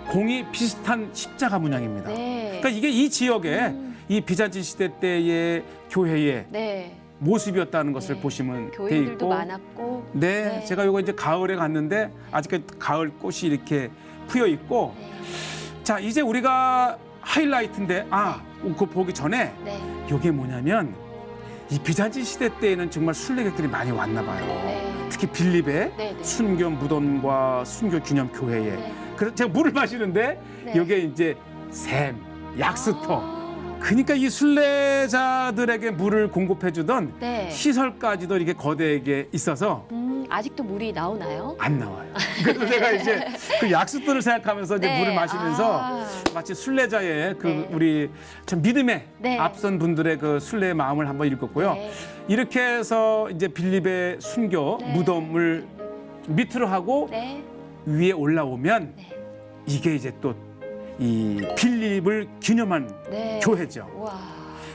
Speaker 1: 공이 비슷한 십자가 문양입니다.
Speaker 2: 네.
Speaker 1: 그러니까 이게 이 지역에 이 비잔틴 시대 때의 교회의
Speaker 2: 네.
Speaker 1: 모습이었다는 것을
Speaker 2: 네.
Speaker 1: 보시면 돼
Speaker 2: 교인들도
Speaker 1: 있고
Speaker 2: 많았고.
Speaker 1: 네,
Speaker 2: 네.
Speaker 1: 제가 요거 이제 가을에 갔는데 아직까지 가을 꽃이 이렇게 피어 있고
Speaker 2: 네.
Speaker 1: 자 이제 우리가 하이라이트인데 그거 보기 전에
Speaker 2: 네.
Speaker 1: 이게 뭐냐면 이 비잔틴 시대 때에는 정말 순례객들이 많이 왔나 봐요.
Speaker 2: 네.
Speaker 1: 특히 빌립의
Speaker 2: 네, 네.
Speaker 1: 순교 무덤과 순교 기념 교회에
Speaker 2: 네.
Speaker 1: 그래서 제가 물을 마시는데
Speaker 2: 네.
Speaker 1: 여기에 이제 샘, 약수터
Speaker 2: 아.
Speaker 1: 그러니까 이 순례자들에게 물을 공급해 주던
Speaker 2: 네.
Speaker 1: 시설까지도 이렇게 거대하게 있어서
Speaker 2: 아직도 물이 나오나요?
Speaker 1: 안 나와요. 그래서 제가 이제 그 약수들을 생각하면서 이제
Speaker 2: 네.
Speaker 1: 물을 마시면서
Speaker 2: 아.
Speaker 1: 마치 순례자의 그
Speaker 2: 네.
Speaker 1: 우리 참 믿음에
Speaker 2: 네.
Speaker 1: 앞선 분들의 그 순례의 마음을 한번 읽었고요.
Speaker 2: 네.
Speaker 1: 이렇게 해서 이제 빌립의 순교
Speaker 2: 네.
Speaker 1: 무덤을 밑으로 하고
Speaker 2: 네.
Speaker 1: 위에 올라오면
Speaker 2: 네.
Speaker 1: 이게 이제 또 이 빌립을 기념한
Speaker 2: 네.
Speaker 1: 교회죠.
Speaker 2: 와.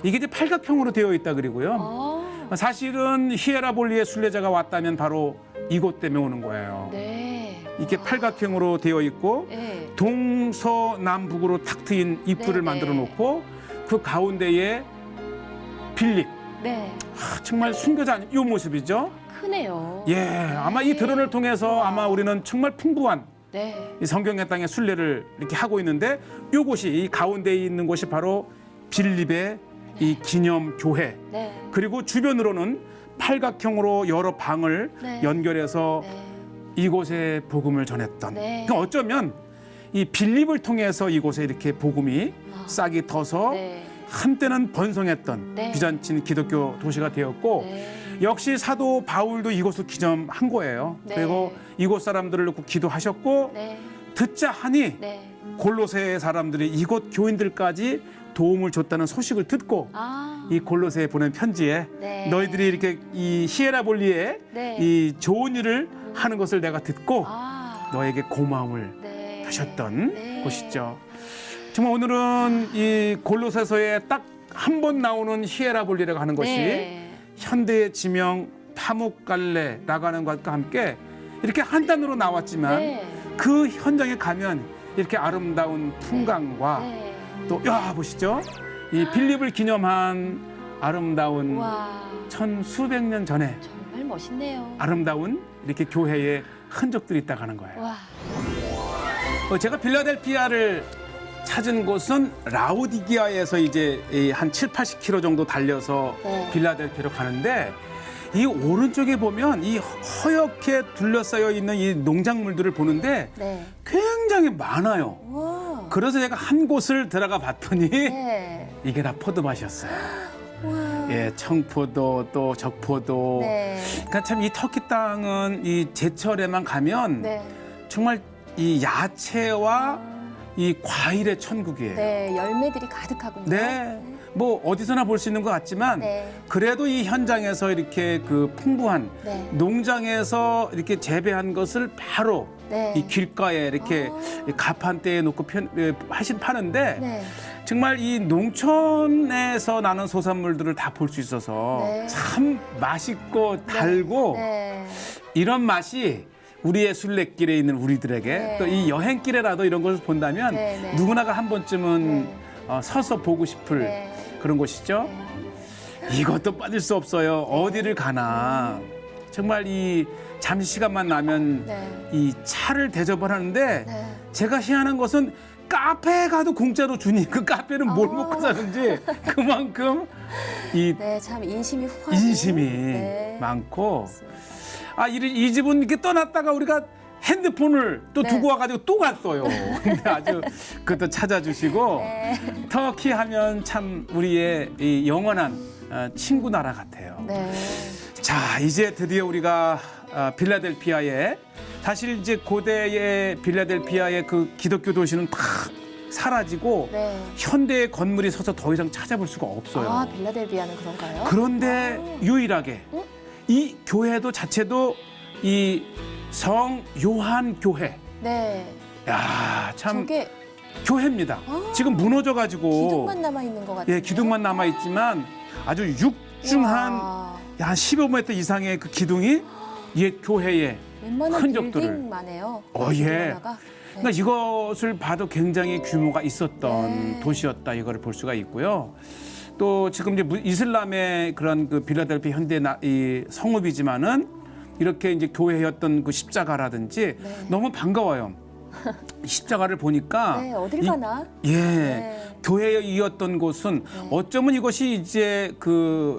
Speaker 1: 이게 이제 팔각형으로 되어 있다 그리고요.
Speaker 2: 아.
Speaker 1: 사실은 히에라볼리의 순례자가 왔다면 바로 이곳 때문에 오는 거예요.
Speaker 2: 네.
Speaker 1: 이렇게 팔각형으로 되어 있고
Speaker 2: 네.
Speaker 1: 동서남북으로 탁 트인 입구를
Speaker 2: 네,
Speaker 1: 만들어
Speaker 2: 네.
Speaker 1: 놓고 그 가운데에 빌립
Speaker 2: 네.
Speaker 1: 정말 순교자 이 모습이죠.
Speaker 2: 크네요.
Speaker 1: 예, 아마 이 드론을 통해서 아마 우리는 정말 풍부한
Speaker 2: 네.
Speaker 1: 이 성경의 땅의 순례를 이렇게 하고 있는데 이곳이 이 가운데에 있는 곳이 바로 빌립의 이 기념 교회
Speaker 2: 네.
Speaker 1: 그리고 주변으로는 팔각형으로 여러 방을
Speaker 2: 네.
Speaker 1: 연결해서
Speaker 2: 네.
Speaker 1: 이곳에 복음을 전했던.
Speaker 2: 네.
Speaker 1: 그러니까 어쩌면 이 빌립을 통해서 이곳에 이렇게 복음이 싹이 터서
Speaker 2: 네.
Speaker 1: 한때는 번성했던
Speaker 2: 네.
Speaker 1: 비잔틴 기독교 도시가 되었고
Speaker 2: 네.
Speaker 1: 역시 사도 바울도 이곳을 기점한 거예요.
Speaker 2: 네.
Speaker 1: 그리고 이곳 사람들을 놓고 기도하셨고
Speaker 2: 네.
Speaker 1: 듣자 하니
Speaker 2: 네.
Speaker 1: 골로새 사람들이 이곳 교인들까지 도움을 줬다는 소식을 듣고
Speaker 2: 아.
Speaker 1: 이 골로새에 보낸 편지에
Speaker 2: 네.
Speaker 1: 너희들이 이렇게 이 히에라볼리에
Speaker 2: 네.
Speaker 1: 이 좋은 일을 하는 것을 내가 듣고
Speaker 2: 아.
Speaker 1: 너에게 고마움을
Speaker 2: 네.
Speaker 1: 하셨던
Speaker 2: 네.
Speaker 1: 곳이죠. 정말 오늘은 이 골로새서에 딱 한 번 나오는 히에라볼리라고 하는 것이
Speaker 2: 네.
Speaker 1: 현대의 지명 파묵갈레라고 하는 것과 함께 이렇게 한 단어로 나왔지만
Speaker 2: 네.
Speaker 1: 그 현장에 가면 이렇게 아름다운 풍광과
Speaker 2: 네.
Speaker 1: 또 야 보시죠. 이 빌립을 기념한 아름다운
Speaker 2: 와.
Speaker 1: 천 수백 년 전에
Speaker 2: 정말 멋있네요.
Speaker 1: 아름다운 이렇게 교회의 흔적들이 있다고 하는 거예요.
Speaker 2: 와.
Speaker 1: 제가 빌라델피아를 찾은 곳은 라우디기아에서 이제 한 7, 80km 정도 달려서
Speaker 2: 네.
Speaker 1: 빌라델피아로 가는데 이 오른쪽에 보면 이 허옇게 둘러싸여 있는 이 농작물들을 보는데
Speaker 2: 네.
Speaker 1: 굉장히 많아요.
Speaker 2: 와.
Speaker 1: 그래서 제가 한 곳을 들어가 봤더니
Speaker 2: 네.
Speaker 1: 이게 다 포도밭이었어요.
Speaker 2: 와.
Speaker 1: 예, 청포도 또 적포도.
Speaker 2: 네.
Speaker 1: 그러니까 참 이 터키 땅은 이 제철에만 가면
Speaker 2: 네.
Speaker 1: 정말 이 야채와 이 과일의 천국이에요.
Speaker 2: 네. 열매들이 가득하군요.
Speaker 1: 네. 뭐 어디서나 볼 수 있는 것 같지만
Speaker 2: 네.
Speaker 1: 그래도 이 현장에서 이렇게 그 풍부한
Speaker 2: 네.
Speaker 1: 농장에서 이렇게 재배한 것을 바로
Speaker 2: 네.
Speaker 1: 이 길가에 이렇게 가판대에 놓고 파는데
Speaker 2: 네.
Speaker 1: 정말 이 농촌에서 나는 소산물들을 다 볼 수 있어서
Speaker 2: 네.
Speaker 1: 참 맛있고 달고
Speaker 2: 네.
Speaker 1: 이런 맛이 우리의 순례길에 있는 우리들에게
Speaker 2: 네.
Speaker 1: 또 이 여행길에라도 이런 것을 본다면
Speaker 2: 네, 네.
Speaker 1: 누구나가 한 번쯤은
Speaker 2: 네.
Speaker 1: 서서 보고 싶을
Speaker 2: 네.
Speaker 1: 그런 곳이죠. 이것도 빠질 수 없어요. 어디를 가나 정말 이 잠시 시간만 나면
Speaker 2: 네.
Speaker 1: 이 차를 대접을 하는데
Speaker 2: 네.
Speaker 1: 제가 희한한 것은 카페에 가도 공짜로 주니 그 카페는 뭘 먹고 사는지 그만큼 이
Speaker 2: 네, 참 인심이 후하고
Speaker 1: 인심이
Speaker 2: 네.
Speaker 1: 많고 이 집은 이렇게 떠났다가 우리가 핸드폰을 또
Speaker 2: 네.
Speaker 1: 두고 와가지고 또 갔어요. 근데 아주 그것도 찾아주시고
Speaker 2: 네.
Speaker 1: 터키 하면 참 우리의 이 영원한 친구 나라 같아요.
Speaker 2: 네.
Speaker 1: 자, 이제 드디어 우리가 빌라델피아에 사실 이제 고대의 빌라델피아의 그 기독교 도시는 다 사라지고
Speaker 2: 네.
Speaker 1: 현대의 건물이 서서 더 이상 찾아볼 수가 없어요.
Speaker 2: 아, 빌라델비아는 그런가요?
Speaker 1: 그런데 유일하게
Speaker 2: 응?
Speaker 1: 이 교회도 자체도 이 성 요한 교회.
Speaker 2: 네.
Speaker 1: 야, 참
Speaker 2: 저게
Speaker 1: 교회입니다.
Speaker 2: 아,
Speaker 1: 지금 무너져 가지고
Speaker 2: 기둥만 남아 있는 것 같아요.
Speaker 1: 예, 기둥만 남아 있지만 아주 육중한 한 15m 이상의 그 기둥이 옛 교회의
Speaker 2: 웬만한
Speaker 1: 흔적들을.
Speaker 2: 빌딩만 해요.
Speaker 1: 예.
Speaker 2: 하나가.
Speaker 1: 그러니까 이것을 봐도 굉장히 규모가 있었던
Speaker 2: 네.
Speaker 1: 도시였다 이거를 볼 수가 있고요. 또 지금 이제 이슬람의 그런 그 빌라델피아 현대 이 성읍이지만은 이렇게 이제 교회였던 그 십자가라든지
Speaker 2: 네.
Speaker 1: 너무 반가워요. 십자가를 보니까
Speaker 2: 네, 어딜 가나?
Speaker 1: 예.
Speaker 2: 네.
Speaker 1: 교회에 이었던 곳은 어쩌면 이것이 이제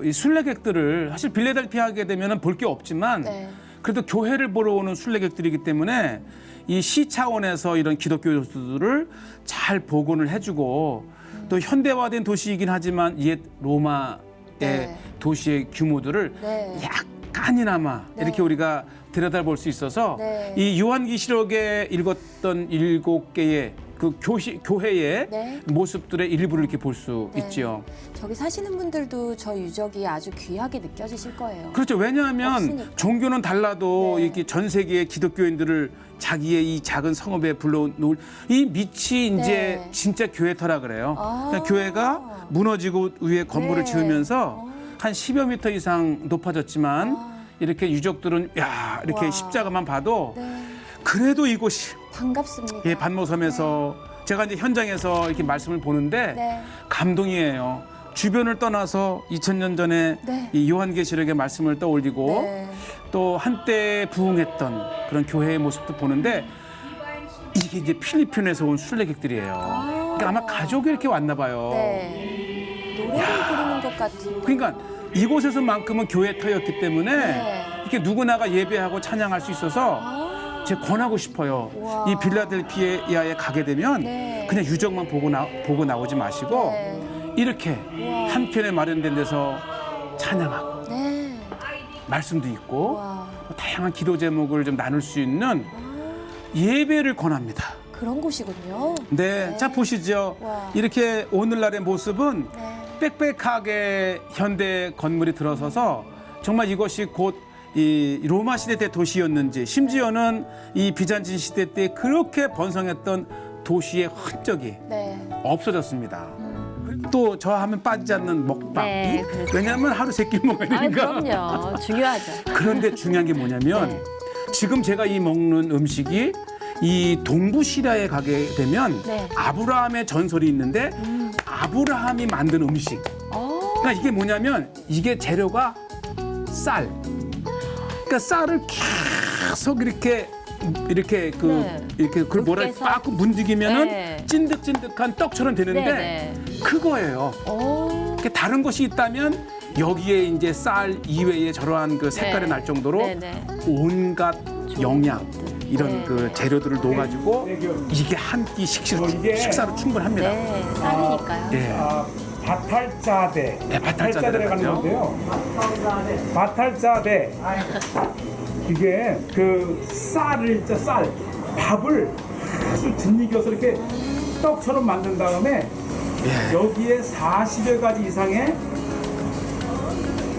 Speaker 1: 이 순례객들을 사실 빌라델피아 하게 되면은 볼 게 없지만
Speaker 2: 네.
Speaker 1: 그래도 교회를 보러 오는 순례객들이기 때문에 이 시 차원에서 이런 기독교 요소들을 잘 복원을 해주고 또 현대화된 도시이긴 하지만 옛 로마의
Speaker 2: 네.
Speaker 1: 도시의 규모들을
Speaker 2: 네.
Speaker 1: 약간이나마
Speaker 2: 네.
Speaker 1: 이렇게 우리가 들여다볼 수 있어서
Speaker 2: 네.
Speaker 1: 이 요한계시록에 읽었던 7개의 그 교회의
Speaker 2: 네.
Speaker 1: 모습들의 일부를 이렇게 볼 수
Speaker 2: 네.
Speaker 1: 있지요.
Speaker 2: 저기 사시는 분들도 저 유적이 아주 귀하게 느껴지실 거예요.
Speaker 1: 그렇죠. 왜냐하면
Speaker 2: 없으니까.
Speaker 1: 종교는 달라도
Speaker 2: 네.
Speaker 1: 이렇게 전 세계의 기독교인들을 자기의 이 작은 성읍에 불러놓을 이 밑이 이제
Speaker 2: 네.
Speaker 1: 진짜 교회터라 그래요.
Speaker 2: 아.
Speaker 1: 그러니까 교회가 무너지고 위에 건물을
Speaker 2: 네.
Speaker 1: 지으면서 한 10여 미터 이상 높아졌지만
Speaker 2: 아.
Speaker 1: 이렇게 유적들은 야 이렇게
Speaker 2: 와.
Speaker 1: 십자가만 봐도
Speaker 2: 네.
Speaker 1: 그래도 이곳이
Speaker 2: 반갑습니다.
Speaker 1: 예, 반모섬에서 제가 이제 현장에서 이렇게 말씀을 보는데
Speaker 2: 네.
Speaker 1: 감동이에요. 주변을 떠나서 2000년 전에
Speaker 2: 네.
Speaker 1: 이 요한계시록의 말씀을 떠올리고
Speaker 2: 네.
Speaker 1: 또 한때 부흥했던 그런 교회의 모습도 보는데 이게 이제 필리핀에서 온 순례객들이에요. 그러니까 아마 가족이 이렇게 왔나 봐요.
Speaker 2: 네. 노래를 부르는 것 같은.
Speaker 1: 그러니까 이곳에서만큼은 교회터였기 때문에
Speaker 2: 네.
Speaker 1: 이렇게 누구나가 예배하고 찬양할 수 있어서
Speaker 2: 아.
Speaker 1: 제가 권하고 싶어요.
Speaker 2: 우와.
Speaker 1: 이 빌라델피아에 가게 되면
Speaker 2: 네.
Speaker 1: 그냥 유적만 보고 나오지 마시고
Speaker 2: 네.
Speaker 1: 이렇게
Speaker 2: 우와.
Speaker 1: 한편에 마련된 데서 찬양하고
Speaker 2: 네.
Speaker 1: 말씀도 있고
Speaker 2: 와.
Speaker 1: 다양한 기도 제목을 좀 나눌 수 있는 예배를 권합니다.
Speaker 2: 그런 곳이군요.
Speaker 1: 네,
Speaker 2: 네.
Speaker 1: 자 보시죠.
Speaker 2: 와.
Speaker 1: 이렇게 오늘날의 모습은
Speaker 2: 네.
Speaker 1: 빽빽하게 현대 건물이 들어서서 정말 이것이 곧 이 로마 시대 때 도시였는지 심지어는 이 비잔틴 시대 때 그렇게 번성했던 도시의 흔적이
Speaker 2: 네.
Speaker 1: 없어졌습니다. 또 저 하면 빠지지 않는 먹방.
Speaker 2: 네, 그렇죠.
Speaker 1: 왜냐하면 하루 세 끼 먹어야
Speaker 2: 아,
Speaker 1: 되니까.
Speaker 2: 그럼요. 중요하죠.
Speaker 1: 그런데 중요한 게 뭐냐면
Speaker 2: 네.
Speaker 1: 지금 제가 이 먹는 음식이 이 동부 시리아에 가게 되면
Speaker 2: 네.
Speaker 1: 아브라함의 전설이 있는데 아브라함이 만든 음식. 그러니까 이게 뭐냐면 이게 재료가 쌀. 그러니까 쌀을 계속 이렇게
Speaker 2: 네.
Speaker 1: 그걸 뭐라
Speaker 2: 으깨서?
Speaker 1: 빡 문지기면은
Speaker 2: 네.
Speaker 1: 찐득찐득한 떡처럼 되는데
Speaker 2: 네,
Speaker 1: 그거예요.
Speaker 2: 오.
Speaker 1: 그러니까 다른 것이 있다면 여기에 이제 쌀 이외에 저러한 그 색깔이
Speaker 2: 네.
Speaker 1: 날 정도로
Speaker 2: 네, 네.
Speaker 1: 온갖 영양 이런
Speaker 2: 네.
Speaker 1: 그 재료들을 넣어가지고 이게 한 끼 식사로 충분합니다.
Speaker 2: 네, 쌀이니까요.
Speaker 1: 예.
Speaker 3: 바탈자대.
Speaker 1: 네, 바탈자대라고
Speaker 3: 가는
Speaker 1: 하죠.
Speaker 3: 건데요. 바탈자대. 이게 그 쌀을 진짜 쌀 밥을 아주 짓이겨서 이렇게 떡처럼 만든 다음에
Speaker 1: 예.
Speaker 3: 여기에 40여 가지 이상의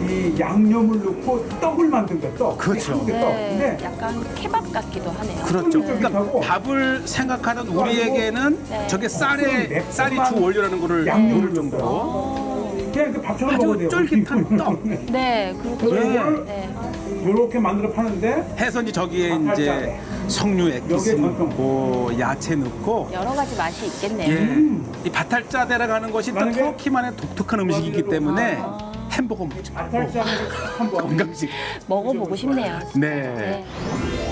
Speaker 3: 이 양념을 넣고 떡을 만든 거예요. 떡.
Speaker 1: 그렇죠.
Speaker 3: 한국의 떡.
Speaker 2: 네,
Speaker 3: 근데
Speaker 2: 약간 케밥 같기도 하네요.
Speaker 1: 그렇죠.
Speaker 3: 쫄깃쫄깃하고
Speaker 1: 그러니까 밥을 생각하던 우리에게는
Speaker 2: 네.
Speaker 1: 저게
Speaker 3: 쌀에
Speaker 1: 쌀이 주 원료라는 거를
Speaker 3: 양념을
Speaker 1: 모를 정도로
Speaker 3: 그냥 그 밥처럼 먹어도 돼요.
Speaker 1: 아주 쫄깃한 떡.
Speaker 2: 네, 그렇죠.
Speaker 3: 이거를
Speaker 2: 네.
Speaker 3: 이렇게 만들어 파는데
Speaker 1: 해서 이제 저기에 이제
Speaker 3: 바탈자대.
Speaker 1: 석류 액기스
Speaker 3: 여기에 전통.
Speaker 1: 넣고 야채 넣고
Speaker 2: 여러 가지 맛이 있겠네요.
Speaker 1: 이 바탈자데라고 하는 것이 또
Speaker 3: 만약에
Speaker 1: 터키만의 독특한 음식이기 때문에 햄버거 먹지 말고
Speaker 3: 바탈자대를 한번
Speaker 1: 건강식.
Speaker 2: 먹어보고 싶네요. 진짜.
Speaker 1: 네.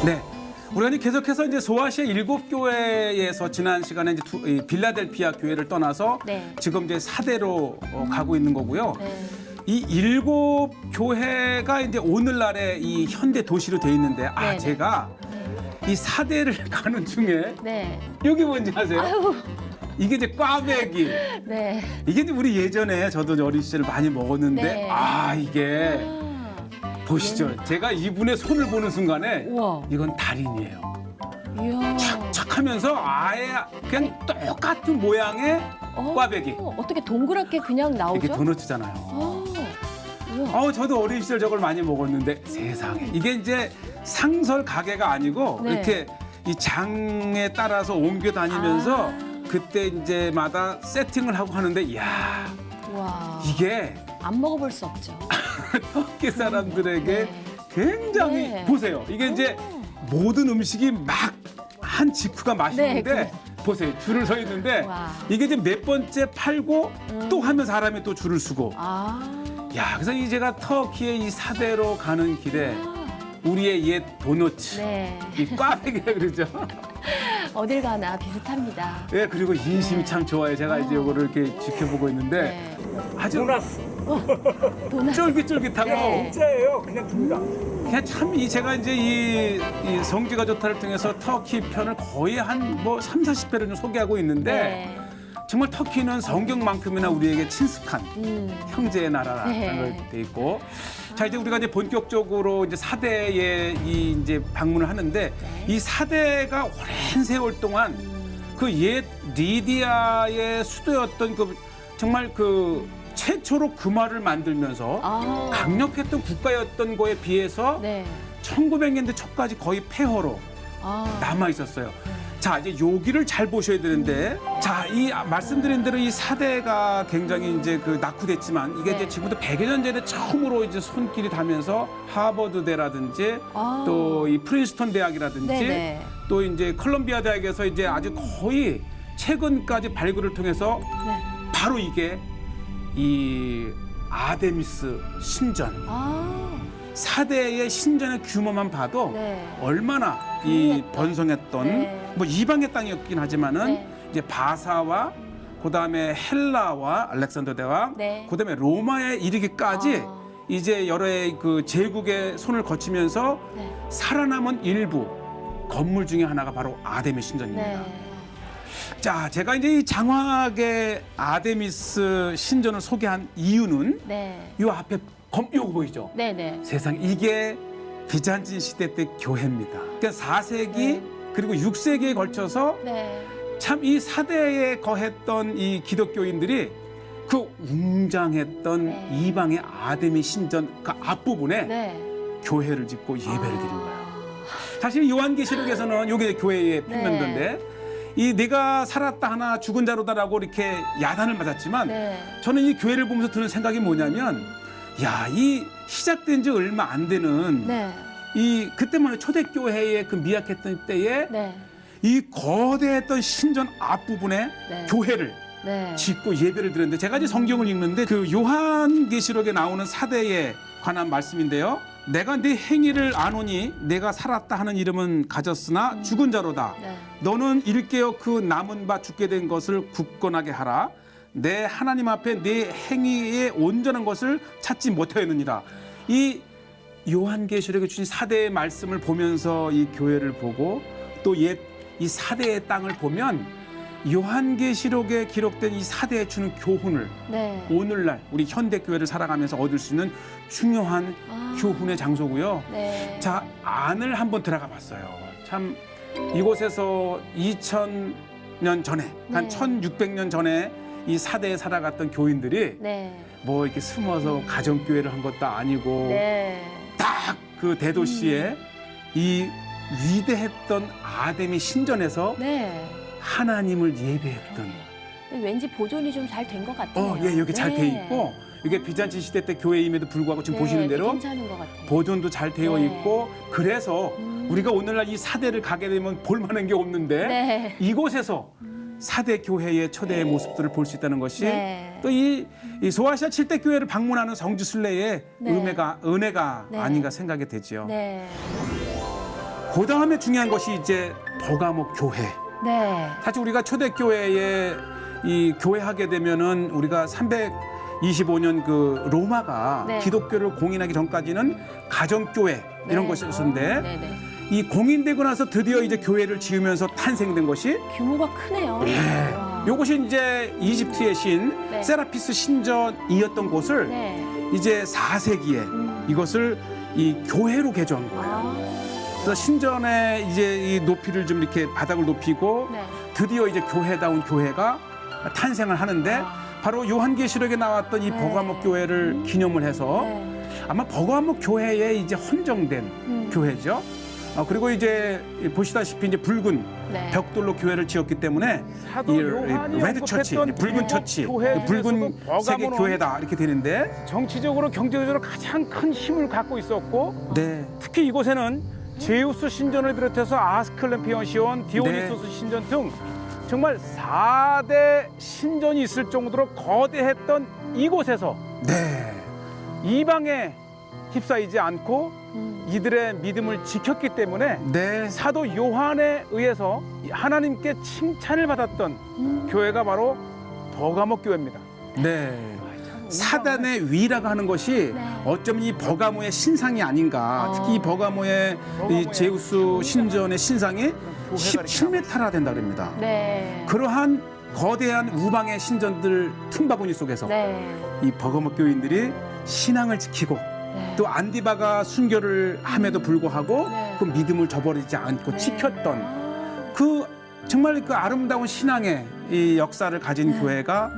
Speaker 1: 네. 우리가 이제 계속해서 이제 소아시아 7교회에서 지난 시간에 이제 이 빌라델피아 교회를 떠나서
Speaker 2: 네.
Speaker 1: 지금 이제 4대로 가고 있는 거고요.
Speaker 2: 네.
Speaker 1: 이 7교회가 이제 오늘날의 이 현대 도시로 돼 있는데
Speaker 2: 네네.
Speaker 1: 제가 이 4대를 가는 중에
Speaker 2: 네.
Speaker 1: 여기 뭔지 아세요? 이게 이제 꽈배기.
Speaker 2: 네.
Speaker 1: 이게 이제 우리 예전에 저도 어린 시절 많이 먹었는데
Speaker 2: 네.
Speaker 1: 이게 보시죠. 제가 이분의 손을 보는 순간에
Speaker 2: 우와.
Speaker 1: 이건 달인이에요.
Speaker 2: 이야.
Speaker 1: 착하면서 아예 그냥 똑같은 모양의 꽈배기.
Speaker 2: 어떻게 동그랗게 그냥 나오죠?
Speaker 1: 이게 도너츠잖아요.
Speaker 2: 우와.
Speaker 1: 저도 어린 시절 저걸 많이 먹었는데 세상에 이게 이제 상설 가게가 아니고
Speaker 2: 네.
Speaker 1: 이렇게 이 장에 따라서 옮겨 다니면서 그때 이제마다 세팅을 하고 하는데 이야
Speaker 2: 와.
Speaker 1: 이게
Speaker 2: 안 먹어볼 수 없죠.
Speaker 1: 터키 사람들에게
Speaker 2: 네.
Speaker 1: 굉장히
Speaker 2: 네.
Speaker 1: 보세요. 이게 이제 모든 음식이 막 한 직후가 맛있는데
Speaker 2: 네,
Speaker 1: 보세요. 줄을 서 있는데
Speaker 2: 와.
Speaker 1: 이게 이제 몇 번째 팔고 또 하면 사람이 또 줄을 서고 야, 그래서 이 제가 터키의 이 사대로 가는 길에 우리의 옛 도너츠,
Speaker 2: 네.
Speaker 1: 이 꽈배기라 그러죠.
Speaker 2: 어딜 가나 비슷합니다.
Speaker 1: 예, 그리고 인심이 참 좋아요. 제가 이제 이거를 이렇게 지켜보고 있는데
Speaker 2: 네.
Speaker 1: 아주 쫄깃쫄깃하고
Speaker 2: 네.
Speaker 3: 진짜예요. 그냥 줍니다.
Speaker 1: 그냥 참 제가 이제 이 성지가 좋다를 통해서 터키 편을 거의 한 뭐 30-40회를 좀 소개하고 있는데
Speaker 2: 네.
Speaker 1: 정말 터키는 성경만큼이나 우리에게 친숙한 형제의 나라라는
Speaker 2: 네.
Speaker 1: 걸 돼 있고 자 이제 우리가 이제 본격적으로 이제 사대에 이 이제 방문을 하는데 이 사대가 오랜 세월 동안 그 옛 리디아의 수도였던 그 정말 그 최초로 금화를 만들면서 강력했던 국가였던 거에 비해서
Speaker 2: 네.
Speaker 1: 1900년대 초까지 거의 폐허로 남아 있었어요. 자 이제 여기를 잘 보셔야 되는데 자 이 말씀드린 대로 이 사대가 굉장히 이제 그 낙후됐지만 이게
Speaker 2: 네.
Speaker 1: 이제 지금부터 100여 년 전에 처음으로 이제 손길이 닿으면서 하버드대라든지 또 이 프린스턴 대학이라든지
Speaker 2: 네네.
Speaker 1: 또 이제 컬럼비아 대학에서 이제 아주 거의 최근까지 발굴을 통해서
Speaker 2: 네.
Speaker 1: 바로 이게 이 아데미스 신전 사대의 신전의 규모만 봐도
Speaker 2: 네.
Speaker 1: 얼마나 이 번성했던
Speaker 2: 네.
Speaker 1: 뭐 이방의 땅이었긴 하지만은
Speaker 2: 네.
Speaker 1: 이제 바사와 그다음에 헬라와 알렉산더 대왕
Speaker 2: 네.
Speaker 1: 그다음에 로마에 이르기까지 이제 여러의 그 제국의 손을 거치면서
Speaker 2: 네.
Speaker 1: 살아남은 일부 건물 중에 하나가 바로 아데미 신전입니다.
Speaker 2: 네.
Speaker 1: 자, 제가 이제 이 장황하게 아데미스 신전을 소개한 이유는
Speaker 2: 네.
Speaker 1: 이 앞에 요거 보이죠?
Speaker 2: 네, 네.
Speaker 1: 세상 이게 비잔틴 시대 때 교회입니다. 그러니까 4세기
Speaker 2: 네.
Speaker 1: 그리고 6세기에 걸쳐서
Speaker 2: 네.
Speaker 1: 참 이 사대에 거했던 이 기독교인들이 그 웅장했던
Speaker 2: 네.
Speaker 1: 이방의 아데미 신전 그 앞부분에
Speaker 2: 네.
Speaker 1: 교회를 짓고 예배를 드린 거예요.
Speaker 2: 아.
Speaker 1: 사실 요한계시록에서는 요게 교회의 표면도인데 이 내가 살았다 하나 죽은 자로다라고 이렇게 야단을 맞았지만
Speaker 2: 네.
Speaker 1: 저는 이 교회를 보면서 드는 생각이 뭐냐면 야, 이 시작된 지 얼마 안 되는
Speaker 2: 네.
Speaker 1: 이 그때만 초대교회의 그 미약했던 때에
Speaker 2: 네.
Speaker 1: 이 거대했던 신전 앞부분에
Speaker 2: 네.
Speaker 1: 교회를
Speaker 2: 네.
Speaker 1: 짓고 예배를 드렸는데 제가 이제 성경을 읽는데 그 요한계시록에 나오는 사대에 관한 말씀인데요. 내가 네 행위를 아노니 내가 살았다 하는 이름은 가졌으나 죽은 자로다.
Speaker 2: 네.
Speaker 1: 너는 일깨어 그 남은 바 죽게 된 것을 굳건하게 하라. 내 하나님 앞에 네 행위의 온전한 것을 찾지 못하였느니라. 이 요한계시록에 주신 사대의 말씀을 보면서 이 교회를 보고 또 이 사대의 땅을 보면 요한계시록에 기록된 이 사대에 주는 교훈을
Speaker 2: 네.
Speaker 1: 오늘날 우리 현대교회를 살아가면서 얻을 수 있는 중요한
Speaker 2: 아.
Speaker 1: 교훈의 장소고요.
Speaker 2: 네.
Speaker 1: 자, 안을 한번 들어가 봤어요. 참 이곳에서 2000년 전에 한
Speaker 2: 네.
Speaker 1: 1600년 전에 이 사대에 살아갔던 교인들이
Speaker 2: 네.
Speaker 1: 뭐 이렇게 숨어서 가정교회를 한 것도 아니고
Speaker 2: 네.
Speaker 1: 딱 그 대도시에 이 위대했던 아데미 신전에서
Speaker 2: 네.
Speaker 1: 하나님을 예배했던
Speaker 2: 근데 왠지 보존이 좀 잘 된 것 같아요.
Speaker 1: 예, 여기 잘 돼
Speaker 2: 네.
Speaker 1: 있고 이게 비잔틴 시대 때 교회임에도 불구하고 지금
Speaker 2: 네,
Speaker 1: 보시는 대로
Speaker 2: 괜찮은 것 같아요.
Speaker 1: 보존도 잘 되어
Speaker 2: 네.
Speaker 1: 있고 그래서 우리가 오늘날 이 사대를 가게 되면 볼 만한 게 없는데
Speaker 2: 네.
Speaker 1: 이곳에서 사대 교회의 초대의 모습들을 볼 수 있다는 것이
Speaker 2: 네.
Speaker 1: 또 이 소아시아 7대 교회를 방문하는 성지 순례의
Speaker 2: 네.
Speaker 1: 은혜가
Speaker 2: 네.
Speaker 1: 아닌가 생각이 되지요.
Speaker 2: 네.
Speaker 1: 그 다음에 중요한 것이 이제 버가모 교회.
Speaker 2: 네.
Speaker 1: 사실 우리가 초대교회에 이 교회하게 되면은 우리가 325년 그 로마가
Speaker 2: 네.
Speaker 1: 기독교를 공인하기 전까지는 가정교회 이런
Speaker 2: 네.
Speaker 1: 것이었는데
Speaker 2: 네, 네.
Speaker 1: 이 공인되고 나서 드디어 이제 교회를 지으면서 탄생된 것이
Speaker 2: 규모가 크네요.
Speaker 1: 예.
Speaker 2: 와.
Speaker 1: 요것이 이제 이집트의 신
Speaker 2: 네.
Speaker 1: 세라피스 신전이었던 곳을
Speaker 2: 네.
Speaker 1: 이제 4세기에 이것을 이 교회로 개조한 거예요.
Speaker 2: 아.
Speaker 1: 그래서 신전의 이제 이 높이를 좀 이렇게 바닥을 높이고
Speaker 2: 네.
Speaker 1: 드디어 이제 교회다운 교회가 탄생을 하는데
Speaker 2: 아.
Speaker 1: 바로 요한계시록에 나왔던 이
Speaker 2: 네.
Speaker 1: 버가모 교회를 기념을 해서
Speaker 2: 네.
Speaker 1: 아마 버가모 교회에 이제 헌정된 교회죠. 그리고 이제 보시다시피 이제 붉은
Speaker 2: 네.
Speaker 1: 벽돌로 교회를 지었기 때문에
Speaker 4: 사도 요한이
Speaker 1: 레드 처치,
Speaker 4: 언급했던
Speaker 1: 붉은
Speaker 4: 그
Speaker 1: 처치,
Speaker 4: 교회
Speaker 1: 붉은
Speaker 4: 중에서도
Speaker 1: 세계
Speaker 4: 버가모는
Speaker 1: 교회다 이렇게 되는데
Speaker 4: 정치적으로 경제적으로 가장 큰 힘을 갖고 있었고
Speaker 1: 네.
Speaker 4: 특히 이곳에는 제우스 신전을 비롯해서 아스클레피온 시온, 디오니소스 신전 등 정말 4대 신전이 있을 정도로 거대했던 이곳에서
Speaker 1: 네.
Speaker 4: 이방에 휩싸이지 않고 이들의 믿음을 지켰기 때문에
Speaker 1: 네.
Speaker 4: 사도 요한에 의해서 하나님께 칭찬을 받았던 교회가 바로 버가모 교회입니다.
Speaker 1: 네. 사단의 위라고 하는 것이
Speaker 2: 네.
Speaker 1: 어쩌면 이 버가모의 신상이 아닌가. 특히 이 버가모의 이 제우스 신전의 신상이 17m나 된다 그럽니다.
Speaker 2: 네.
Speaker 1: 그러한 거대한 우방의 신전들 틈바구니 속에서
Speaker 2: 네.
Speaker 1: 이 버가모 교인들이 신앙을 지키고
Speaker 2: 네.
Speaker 1: 또 안디바가 순교를 함에도 불구하고
Speaker 2: 네.
Speaker 1: 그 믿음을 저버리지 않고
Speaker 2: 네.
Speaker 1: 지켰던
Speaker 2: 아.
Speaker 1: 그 정말 그 아름다운 신앙의 이 역사를 가진
Speaker 2: 네.
Speaker 1: 교회가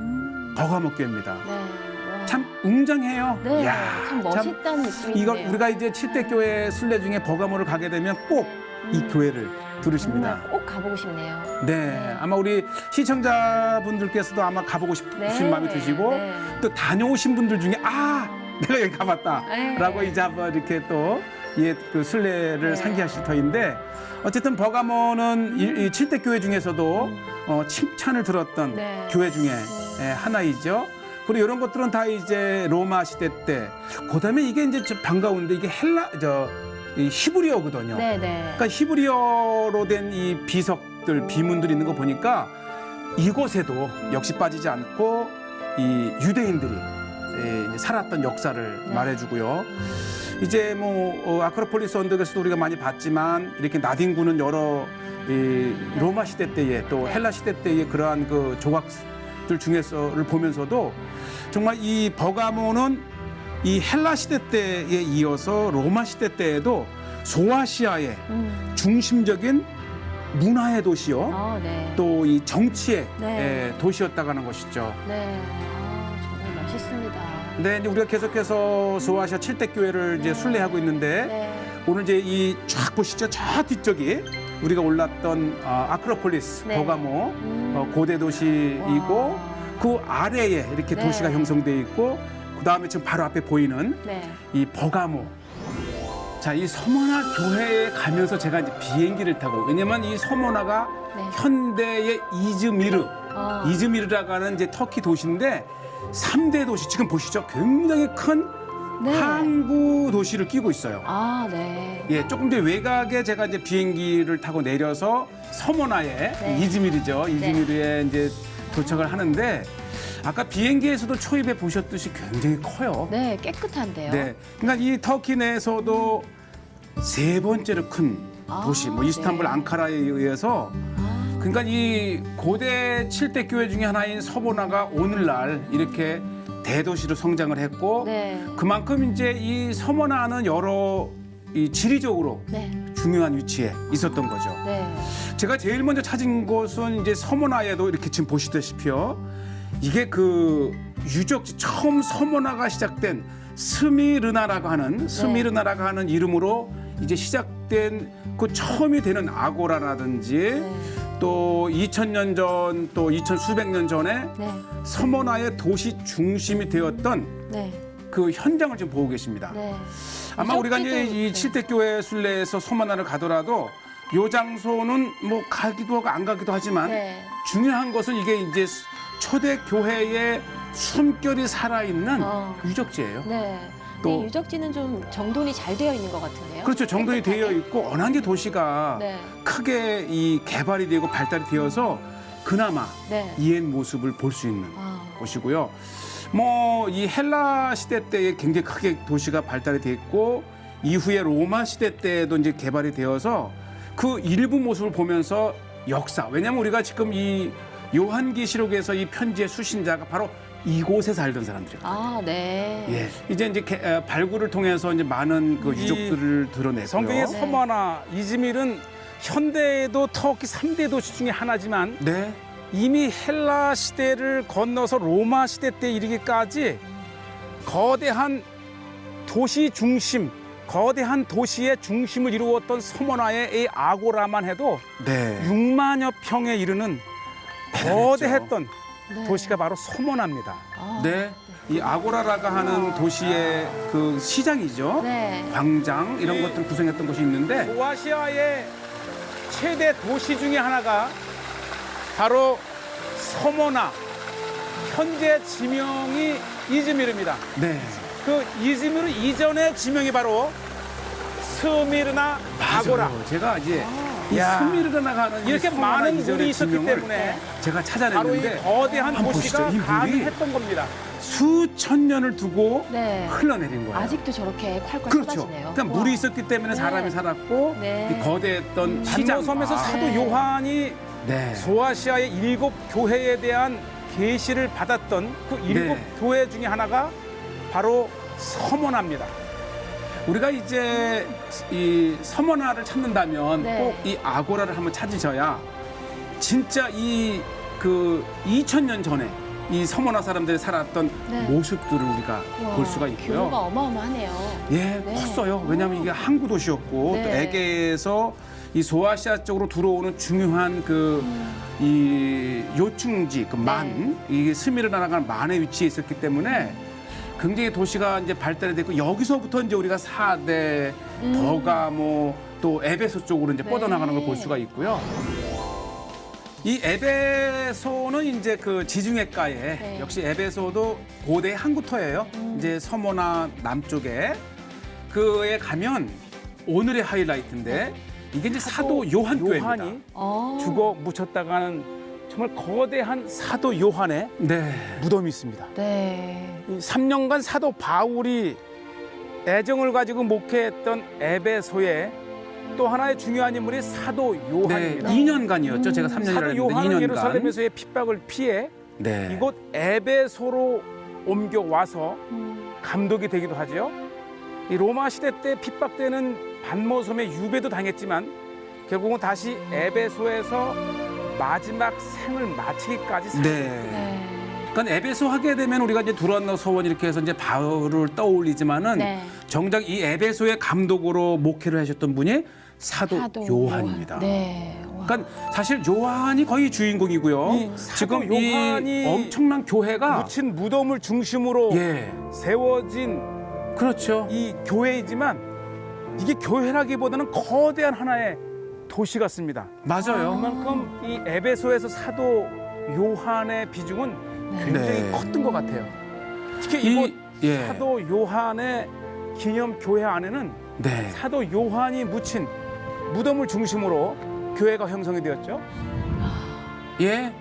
Speaker 1: 버가모 교회입니다.
Speaker 2: 네. 와.
Speaker 1: 참 웅장해요.
Speaker 2: 네.
Speaker 1: 이야,
Speaker 2: 참 멋있다는 느낌인데요.
Speaker 1: 이거 우리가 이제 7대 교회 순례 중에 버가모를 가게 되면 꼭 이 교회를 들으십니다.
Speaker 2: 정말 꼭 가보고 싶네요.
Speaker 1: 네, 아마 우리 시청자분들께서도 아마 가보고 싶으신
Speaker 2: 네.
Speaker 1: 마음이 드시고
Speaker 2: 네.
Speaker 1: 또 다녀오신 분들 중에 내가 여기 가봤다라고
Speaker 2: 네.
Speaker 1: 이제 한번 이렇게 또 옛 그 순례를
Speaker 2: 네.
Speaker 1: 상기하실 터인데 어쨌든 버가모는 이 7대 교회 중에서도 칭찬을 들었던
Speaker 2: 네.
Speaker 1: 교회 중에 하나이죠. 그리고 이런 것들은 다 이제 로마 시대 때, 그다음에 이게 이제 좀 반가운데 이게 이 히브리어거든요.
Speaker 2: 네, 네.
Speaker 1: 그러니까 히브리어로 된 이 비석들, 비문들이 있는 거 보니까 이곳에도 역시 빠지지 않고 이 유대인들이 살았던 역사를
Speaker 2: 네.
Speaker 1: 말해주고요. 이제 아크로폴리스 언덕에서도 우리가 많이 봤지만 이렇게 나딘구는 여러 이 로마 시대 때의 또 헬라 시대 때의 그러한 그 조각들 중에서를 보면서도 정말 이 버가모는 이 헬라 시대 때에 이어서 로마 시대 때에도 소아시아의 중심적인 문화의 도시요.
Speaker 2: 네.
Speaker 1: 또 이 정치의
Speaker 2: 네.
Speaker 1: 도시였다고 하는 것이죠.
Speaker 2: 네. 정말 멋있습니다.
Speaker 1: 네, 이제 우리가 계속해서 소아시아 7대 교회를 이제 순례하고 있는데
Speaker 2: 네.
Speaker 1: 오늘 이제 이 쫙 보시죠. 저 뒤쪽이 우리가 올랐던 아크로폴리스
Speaker 2: 네.
Speaker 1: 버가모 고대 도시이고
Speaker 2: 와.
Speaker 1: 그 아래에 이렇게
Speaker 2: 네.
Speaker 1: 도시가 형성돼 있고 그 다음에 지금 바로 앞에 보이는
Speaker 2: 네.
Speaker 1: 이 버가모. 자, 이 서머나 교회에 가면서 제가 이제 비행기를 타고 왜냐면 이 서머나가
Speaker 2: 네.
Speaker 1: 현대의 이즈미르라고 하는 이제 터키 도시인데 3대 도시 지금 보시죠. 굉장히 큰
Speaker 2: 네.
Speaker 1: 항구 도시를 끼고 있어요.
Speaker 2: 네.
Speaker 1: 예, 조금 더 외곽에 제가 이제 비행기를 타고 내려서 서머나에
Speaker 2: 네.
Speaker 1: 이즈미르죠. 이즈미르에 이제 도착을 하는데 아까 비행기에서도 초입에 보셨듯이 굉장히 커요.
Speaker 2: 네, 깨끗한데요.
Speaker 1: 네. 그러니까 이 터키 내에서도 세 번째로 큰 도시, 이스탄불
Speaker 2: 네.
Speaker 1: 앙카라에 의해서 그러니까 이 고대 7대 교회 중에 하나인 서머나가 오늘날 이렇게 대도시로 성장을 했고
Speaker 2: 네.
Speaker 1: 그만큼 이제 이 서머나는 여러 이 지리적으로
Speaker 2: 네.
Speaker 1: 중요한 위치에 있었던 거죠.
Speaker 2: 네.
Speaker 1: 제가 제일 먼저 찾은 곳은 이제 서머나에도 이렇게 지금 보시다시피요. 이게 그 유적지 처음 서머나가 시작된 스미르나라고 하는 이름으로 이제 시작된 그 처음이 되는 아고라라든지
Speaker 2: 네.
Speaker 1: 또 2000년 전 또 2000수백 년 전에
Speaker 2: 네.
Speaker 1: 서머나의 도시 중심이 되었던
Speaker 2: 네.
Speaker 1: 그 현장을 지금 보고 계십니다.
Speaker 2: 네.
Speaker 1: 아마 우리가 이제 이
Speaker 2: 네.
Speaker 1: 7대 교회 순례에서 서머나를 가더라도 요 장소는 가기도 하고 안 가기도 하지만
Speaker 2: 네.
Speaker 1: 중요한 것은 이게 이제 초대 교회의 숨결이 살아있는 유적지예요.
Speaker 2: 네.
Speaker 1: 또-
Speaker 2: 네, 유적지는 좀 정돈이 잘 되어 있는 것 같은데요.
Speaker 1: 그렇죠. 정돈이 되어 있고 워낙에 도시가
Speaker 2: 네.
Speaker 1: 크게 이 개발이 되고 발달이 되어서 그나마
Speaker 2: 네.
Speaker 1: 이의 모습을 볼 수 있는
Speaker 2: 아.
Speaker 1: 곳이고요. 이 헬라 시대 때에 굉장히 크게 도시가 발달이 됐고 이후에 로마 시대 때에도 이제 개발이 되어서 그 일부 모습을 보면서 역사. 왜냐하면 우리가 지금 이 요한계시록에서 이 편지의 수신자가 바로 이곳에 살던 사람들이에요.
Speaker 2: 네.
Speaker 1: 예, 이제 발굴을 통해서 이제 많은 그
Speaker 4: 이
Speaker 1: 유적들을 드러냈고요.
Speaker 4: 성경의
Speaker 2: 네.
Speaker 4: 서머나, 이즈밀은 현대에도 터키 3대 도시 중에 하나지만
Speaker 1: 네,
Speaker 4: 이미 헬라 시대를 건너서 로마 시대 때 이르기까지 거대한 도시 중심, 거대한 도시의 중심을 이루었던 서머나의 이 아고라만 해도
Speaker 1: 네,
Speaker 4: 6만여 평에 이르는 거대했던
Speaker 2: 네.
Speaker 4: 도시가 바로 서머나입니다.
Speaker 1: 네. 이 아고라라가 하는 도시의 그 시장이죠.
Speaker 2: 네.
Speaker 1: 광장 이런
Speaker 4: 이-
Speaker 1: 것들을 구성했던 곳이 있는데
Speaker 4: 소아시아의 최대 도시 중에 하나가 바로 서머나, 현재 지명이 이즈미르입니다.
Speaker 1: 네,
Speaker 4: 그 이즈미르 이전의 지명이 바로 스미르나 아고라.
Speaker 1: 맞아요. 제가 이제 이
Speaker 4: 야.
Speaker 1: 스미르나 가는 이
Speaker 4: 이렇게
Speaker 1: 서머나
Speaker 4: 많은
Speaker 1: 이전의
Speaker 4: 물이 있었기
Speaker 1: 지명을
Speaker 4: 때문에
Speaker 1: 제가
Speaker 4: 바로 이
Speaker 1: 찾아냈는데
Speaker 4: 거대한
Speaker 1: 한번
Speaker 4: 도시가
Speaker 1: 보시죠. 이 물이
Speaker 4: 가능했던 겁니다.
Speaker 1: 수천 년을 두고
Speaker 2: 네.
Speaker 1: 흘러내린 거예요.
Speaker 2: 아직도 저렇게 콸콸
Speaker 1: 그렇죠.
Speaker 2: 쏟아지네요.
Speaker 1: 그러니까
Speaker 2: 와.
Speaker 1: 물이 있었기 때문에
Speaker 2: 네.
Speaker 1: 사람이 살았고
Speaker 2: 네.
Speaker 1: 이 거대했던 시장.
Speaker 4: 단모섬에서 사도
Speaker 2: 네.
Speaker 4: 요한이
Speaker 1: 네.
Speaker 4: 소아시아의 7 교회에 대한 계시를 받았던 그 7
Speaker 1: 네.
Speaker 4: 교회 중에 하나가 바로 서머나입니다.
Speaker 1: 우리가 이제 이 서머나를 찾는다면
Speaker 2: 네.
Speaker 1: 꼭 이 아고라를 한번 찾으셔야 진짜 이 그 2000년 전에 이 서머나 사람들이 살았던
Speaker 2: 네.
Speaker 1: 모습들을 우리가
Speaker 2: 와,
Speaker 1: 볼 수가 있고요.
Speaker 2: 규모가 어마어마하네요.
Speaker 1: 예,
Speaker 2: 네.
Speaker 1: 컸어요. 왜냐하면 이게 항구 도시였고
Speaker 2: 네.
Speaker 1: 또 에게에서 이 소아시아 쪽으로 들어오는 중요한 그 이 요충지 그 만, 이 스미르나라가 만에 위치해 있었기 때문에 굉장히 도시가 이제 발달이 됐고 여기서부터 이제 우리가 사대, 버가모 또 에베소 쪽으로 이제
Speaker 2: 네.
Speaker 1: 뻗어나가는 걸 볼 수가 있고요. 이 에베소는 이제 그 지중해가에
Speaker 2: 네.
Speaker 1: 역시 에베소도 고대 항구터예요. 이제 서머나 남쪽에 그에 가면 오늘의 하이라이트인데 이게 이제 사도 요한 교회입니다.
Speaker 4: 요한이
Speaker 2: 죽어.
Speaker 4: 죽어 묻혔다가는 정말 거대한 사도 요한의
Speaker 1: 네.
Speaker 4: 무덤이 있습니다.
Speaker 2: 네.
Speaker 4: 이 3년간 사도 바울이 애정을 가지고 목회했던 에베소에 또 하나의 중요한 인물이 사도
Speaker 1: 네,
Speaker 4: 요한입니다.
Speaker 1: 2년간이었죠. 제가 3년이라고
Speaker 4: 사도
Speaker 1: 했는데
Speaker 4: 요한은
Speaker 1: 2년간.
Speaker 4: 예루살렘에서의 핍박을 피해
Speaker 1: 네.
Speaker 4: 이곳 에베소로 옮겨 와서 감독이 되기도 하죠. 이 로마 시대 때 핍박되는 반모섬의 유배도 당했지만 결국은 다시 에베소에서 마지막 생을 마치기까지 삽니다.
Speaker 1: 네. 그러니까 에베소 하게 되면 우리가 이제 두란노 서원 이렇게 해서 이제 바울을 떠올리지만은
Speaker 2: 네.
Speaker 1: 정작 이 에베소의 감독으로 목회를 하셨던 분이 사도 요한입니다.
Speaker 2: 네. 와.
Speaker 1: 그러니까 사실 요한이 거의 주인공이고요.
Speaker 4: 이 사도
Speaker 1: 지금
Speaker 4: 요한이
Speaker 1: 이 엄청난 교회가
Speaker 4: 묻힌 무덤을 중심으로
Speaker 1: 예,
Speaker 4: 세워진
Speaker 1: 그렇죠.
Speaker 4: 이 교회이지만 이게 교회라기보다는 거대한 하나의 도시 같습니다.
Speaker 1: 맞아요.
Speaker 4: 그만큼 이 에베소에서 사도 요한의 비중은 굉장히
Speaker 1: 네.
Speaker 4: 컸던 것 같아요. 특히 이곳
Speaker 1: 예,
Speaker 4: 사도 요한의 기념 교회 안에는
Speaker 1: 네,
Speaker 4: 사도 요한이 묻힌 무덤을 중심으로 교회가 형성이 되었죠.
Speaker 1: 예,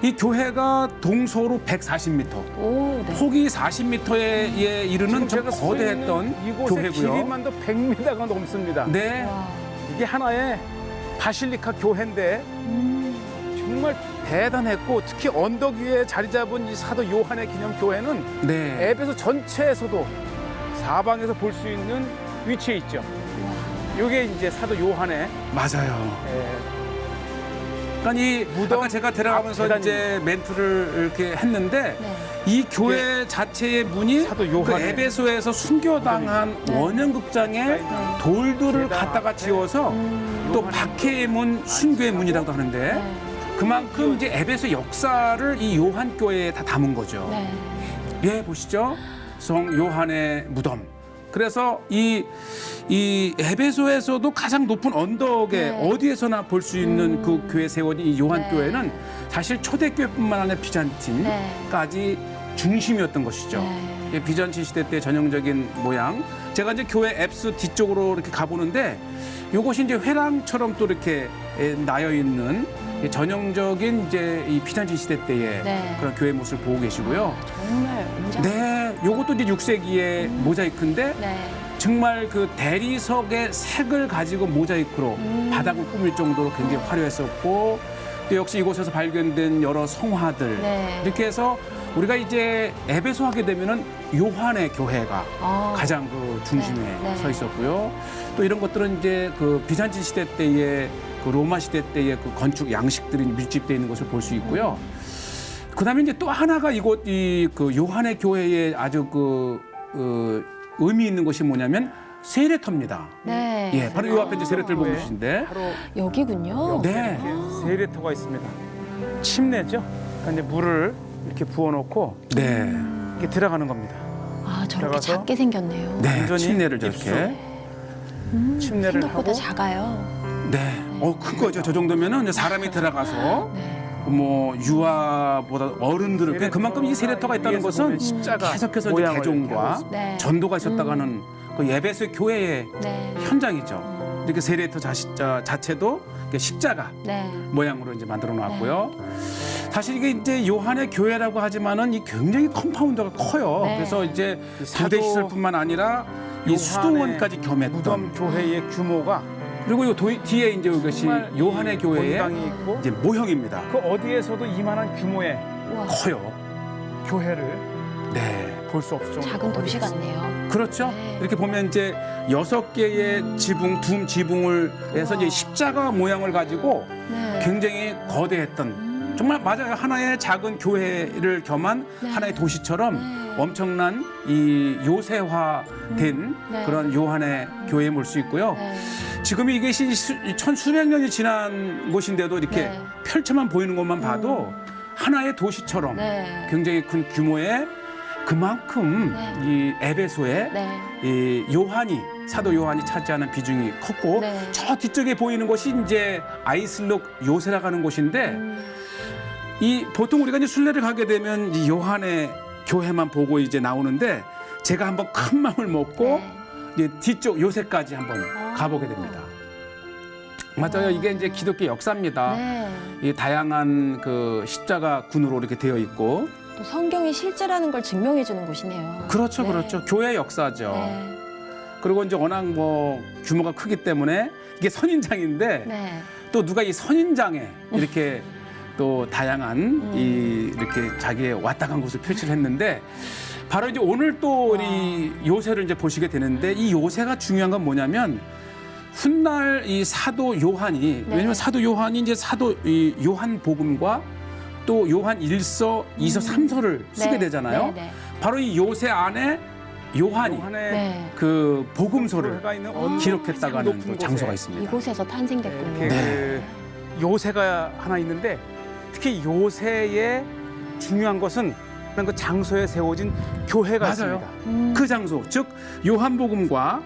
Speaker 1: 이 교회가 동서로 140m,
Speaker 2: 오, 네.
Speaker 1: 폭이 40m에 이르는 좀
Speaker 4: 제가 서
Speaker 1: 거대했던
Speaker 4: 있는 이곳의
Speaker 1: 교회고요.
Speaker 4: 길이만도 100m가 넘습니다.
Speaker 1: 네,
Speaker 2: 와.
Speaker 4: 이게 하나의 바실리카 교회인데 정말 대단했고 특히 언덕 위에 자리 잡은 이 사도 요한의 기념 교회는
Speaker 1: 네,
Speaker 4: 에베소 전체에서도 사방에서 볼 수 있는 위치에 있죠. 이게 이제 사도 요한의
Speaker 1: 맞아요. 그러니까 이
Speaker 4: 무덤
Speaker 1: 아까 제가 들어가면서
Speaker 4: 앞
Speaker 1: 이제 멘트를 이렇게 했는데
Speaker 2: 네.
Speaker 1: 이 교회 자체의 문이
Speaker 4: 사도
Speaker 1: 그
Speaker 4: 요한의
Speaker 1: 에베소에서 순교당한
Speaker 2: 네.
Speaker 1: 원형극장에 돌들을
Speaker 4: 계단
Speaker 1: 갖다가
Speaker 4: 앞에
Speaker 1: 지어서 또
Speaker 4: 요한의
Speaker 1: 박해의 문, 순교의 문이라고 하는데
Speaker 2: 네.
Speaker 1: 그만큼 이제 에베소 역사를 이 요한 교회에 다 담은 거죠.
Speaker 2: 네.
Speaker 1: 예, 보시죠. 성 요한의 무덤. 그래서 이 에베소에서도 가장 높은 언덕에
Speaker 2: 네.
Speaker 1: 어디에서나 볼 수 있는 그 교회 세워진 이 요한
Speaker 2: 네.
Speaker 1: 교회는 사실 초대교회뿐만 아니라 비잔틴까지 중심이었던 것이죠.
Speaker 2: 네.
Speaker 1: 예, 비잔틴 시대 때 전형적인 모양. 제가 이제 교회 앱스 뒤쪽으로 이렇게 가보는데 이것이 이제 회랑처럼 또 이렇게 나여 있는 전형적인 이제 이 비잔틴 시대 때의
Speaker 2: 네.
Speaker 1: 그런 교회 모습을 보고 계시고요.
Speaker 2: 정말 웅장.
Speaker 1: 네, 요것도 이제 6세기의 모자이크인데
Speaker 2: 네.
Speaker 1: 정말 그 대리석의 색을 가지고 모자이크로 바닥을 꾸밀 정도로 굉장히 화려했었고 또 역시 이곳에서 발견된 여러 성화들
Speaker 2: 네.
Speaker 1: 이렇게 해서 우리가 이제 에베소 하게 되면은 요한의 교회가
Speaker 2: 아.
Speaker 1: 가장 그 중심에
Speaker 2: 네, 네.
Speaker 1: 서 있었고요. 또 이런 것들은 이제 그 비잔틴 시대 때의 그 로마 시대 때의 그 건축 양식들이 밀집되어 있는 것을 볼 수 있고요. 그다음에 이제 또 하나가 이곳 이 그 요한의 교회에 아주 의미 있는 것이 뭐냐면 세례터입니다.
Speaker 2: 네.
Speaker 1: 예, 바로 이 앞에 이제 세례터를 보고 계신데,
Speaker 4: 바로
Speaker 2: 여기군요.
Speaker 1: 네,
Speaker 4: 이렇게 세례터가 있습니다. 침례죠. 그러니까 이제 물을 이렇게 부어놓고
Speaker 1: 네,
Speaker 4: 이렇게 들어가는 겁니다.
Speaker 2: 아, 저렇게
Speaker 4: 들어가서?
Speaker 2: 작게 생겼네요.
Speaker 1: 네,
Speaker 4: 완전히
Speaker 1: 침례를
Speaker 4: 입수.
Speaker 1: 저렇게,
Speaker 4: 침례를
Speaker 2: 생각보다
Speaker 4: 하고
Speaker 2: 작아요.
Speaker 1: 네, 큰 거죠. 저 정도면은 이제 사람이 들어가서
Speaker 2: 네.
Speaker 1: 뭐 유아보다 어른들을 그냥 그만큼 이 세례터가 있다는 것은
Speaker 4: 십자가
Speaker 1: 계속해서 이제
Speaker 4: 모양을
Speaker 1: 개종과
Speaker 4: 이렇게 하고
Speaker 2: 네.
Speaker 1: 전도가 있었다가는 그 예배소 교회의
Speaker 2: 네.
Speaker 1: 현장이죠. 이렇게 세례터 자체도 이렇게 십자가
Speaker 2: 네.
Speaker 1: 모양으로 이제 만들어 놨고요. 사실 이게 이제 요한의 교회라고 하지만은 이 굉장히 컴파운드가 커요.
Speaker 2: 네.
Speaker 1: 그래서 이제
Speaker 4: 사도
Speaker 1: 부대 시설뿐만 아니라 이
Speaker 4: 요한의
Speaker 1: 수도원까지 겸했던.
Speaker 4: 무덤 교회의 규모가
Speaker 1: 그리고 요 뒤에 이제 이것이
Speaker 4: 정말
Speaker 1: 요한의 교회의
Speaker 4: 본당이 있고
Speaker 1: 이제 모형입니다.
Speaker 4: 그 어디에서도 이만한 규모의
Speaker 2: 우와.
Speaker 1: 커요.
Speaker 4: 교회를
Speaker 1: 네.
Speaker 4: 볼 수 없을 정도로
Speaker 2: 작은 도시 같네요.
Speaker 1: 그렇죠.
Speaker 2: 네.
Speaker 1: 이렇게 보면 이제 6개의 지붕, 둠 지붕을 해서 이제 십자가 모양을 가지고
Speaker 2: 네.
Speaker 1: 굉장히 거대했던 정말 맞아요. 하나의 작은 교회를 겸한
Speaker 2: 네.
Speaker 1: 하나의 도시처럼
Speaker 2: 네.
Speaker 1: 엄청난 이 요새화된
Speaker 2: 네.
Speaker 1: 그런 요한의 교회에 볼 수 있고요.
Speaker 2: 네.
Speaker 1: 지금 이게 천수백 년이 지난 곳인데도 이렇게
Speaker 2: 네.
Speaker 1: 펼쳐만 보이는 것만 봐도 하나의 도시처럼
Speaker 2: 네.
Speaker 1: 굉장히 큰 규모의 그만큼
Speaker 2: 네.
Speaker 1: 이 에베소에
Speaker 2: 네.
Speaker 1: 이 사도 요한이 차지하는 비중이 컸고
Speaker 2: 네.
Speaker 1: 저 뒤쪽에 보이는 곳이 이제 아이슬록 요새라고 하는 곳인데 이 보통 우리가 이제 순례를 가게 되면 이 요한의 교회만 보고 이제 나오는데 제가 한번 큰 마음을 먹고
Speaker 2: 네.
Speaker 1: 이제 뒤쪽 요새까지 한번 가보게 됩니다. 맞아요. 이게 이제 기독교 역사입니다.
Speaker 2: 네.
Speaker 1: 이 다양한 그 십자가 군으로 이렇게 되어 있고
Speaker 2: 또 성경이 실제라는 걸 증명해 주는 곳이네요.
Speaker 1: 그렇죠,
Speaker 2: 네.
Speaker 1: 그렇죠. 교회 역사죠.
Speaker 2: 네.
Speaker 1: 그리고 이제 워낙 뭐 규모가 크기 때문에 이게 선인장인데
Speaker 2: 네.
Speaker 1: 또 누가 이 선인장에 이렇게 또 다양한 이 이렇게 자기의 왔다 간 곳을 표시를 했는데 바로 이제 오늘 또 이 요새를 이제 보시게 되는데 이 요새가 중요한 건 뭐냐면 훗날 이 사도 요한이 왜냐면 사도 요한이 이제 사도 이 요한 복음과 또 요한 1서, 2서, 3서를 쓰게 되잖아요. 바로 이 요새 안에 요한이
Speaker 4: 요한의
Speaker 1: 그 복음서를
Speaker 4: 해가 있는 언
Speaker 1: 기록했다고 하는
Speaker 4: 높은
Speaker 1: 또 장소가
Speaker 4: 곳에
Speaker 1: 있습니다.
Speaker 2: 이곳에서 탄생됐군요.
Speaker 4: 이렇게 그 요새가 하나 있는데 특히 요새의 중요한 것은 그 장소에 세워진 교회가
Speaker 1: 맞아요.
Speaker 4: 있습니다.
Speaker 1: 그 장소, 즉 요한복음과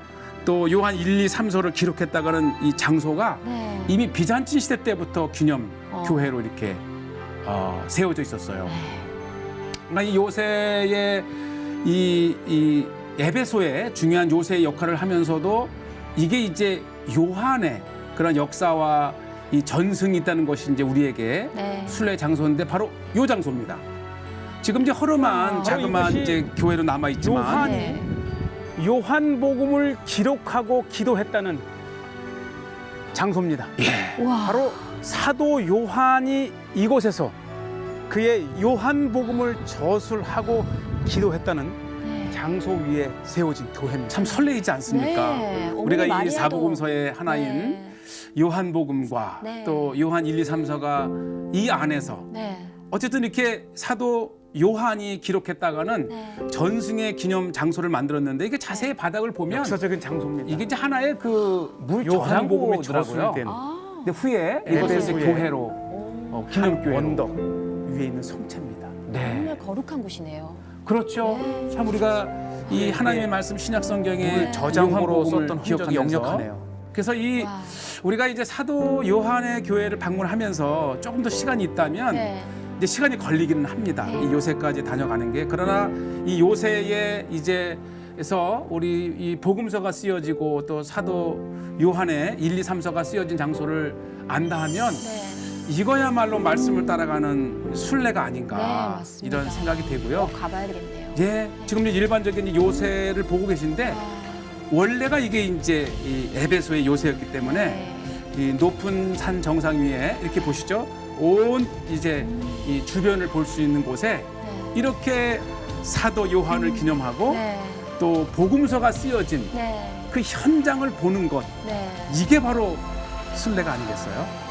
Speaker 1: 또 요한 1, 2, 3서를 기록했다고 하는 이 장소가
Speaker 2: 네.
Speaker 1: 이미 비잔틴 시대 때부터 기념 교회로 이렇게 세워져 있었어요. 그러니까 이 요새의 이 에베소의 중요한 요새의 역할을 하면서도 이게 이제 요한의 그런 역사와 이 전승이 있다는 것이 이제 우리에게 순례 장소인데 바로 요 장소입니다. 지금 이제 허름한 자그마한
Speaker 4: 이것이
Speaker 1: 이제 교회로 남아 있지만
Speaker 4: 요한이 요한복음을 기록하고 기도했다는 장소입니다.
Speaker 2: 와.
Speaker 4: 바로 사도 요한이 이곳에서 그의 요한복음을 저술하고 기도했다는 장소 위에 세워진 교회입니다.
Speaker 1: 참 설레이지 않습니까?
Speaker 2: 네.
Speaker 1: 우리가 이
Speaker 2: 마리아도-
Speaker 1: 사복음서의 하나인
Speaker 2: 네.
Speaker 1: 요한복음과
Speaker 2: 네.
Speaker 1: 또 요한 1, 2, 3서가 이 안에서
Speaker 2: 네.
Speaker 1: 어쨌든 이렇게 사도 요한이 기록했다가는
Speaker 2: 네.
Speaker 1: 전승의 기념 장소를 만들었는데 이게 자세히 바닥을 보면
Speaker 4: 역사적인 장소입니다.
Speaker 1: 이게 이제 하나의 그 물
Speaker 4: 요한복음이
Speaker 1: 저장고더라고요.
Speaker 4: 저술된
Speaker 2: 아.
Speaker 1: 근데 후에 이것을 이제
Speaker 4: 에베소의
Speaker 1: 교회로 기념교회로
Speaker 4: 언덕 위에 있는 성체입니다.
Speaker 2: 정말 거룩한 곳이네요.
Speaker 1: 그렇죠.
Speaker 2: 네.
Speaker 1: 참 우리가 이 하나님의 말씀 신약 성경에
Speaker 4: 물 저장고로
Speaker 1: 요한복음을
Speaker 4: 썼던 흔적이
Speaker 1: 기억하면서
Speaker 4: 역력하네요.
Speaker 1: 그래서 이
Speaker 2: 와.
Speaker 1: 우리가 이제 사도 요한의 교회를 방문하면서 조금 더 시간이 있다면
Speaker 2: 네.
Speaker 1: 이제 시간이 걸리기는 합니다. 이 요새까지 다녀가는 게 그러나 이 요새에 이제에서 우리 이 복음서가 쓰여지고 또 사도 요한의 1, 2, 3서가 쓰여진 장소를 안다 하면
Speaker 2: 네.
Speaker 1: 이거야말로 말씀을 따라가는 순례가 아닌가
Speaker 2: 네, 맞습니다.
Speaker 1: 이런 생각이 되고요.
Speaker 2: 가봐야 되겠네요.
Speaker 1: 예, 지금 이제 일반적인 이 요새를 보고 계신데 원래가 이게 이제 이 에베소의 요새였기 때문에
Speaker 2: 네.
Speaker 1: 이 높은 산 정상 위에 이렇게 보시죠. 온 이제 이 주변을 볼 수 있는 곳에
Speaker 2: 네.
Speaker 1: 이렇게 사도 요한을 기념하고
Speaker 2: 네.
Speaker 1: 또 복음서가 쓰여진
Speaker 2: 네.
Speaker 1: 그 현장을 보는 것
Speaker 2: 네.
Speaker 1: 이게 바로 순례가 아니겠어요?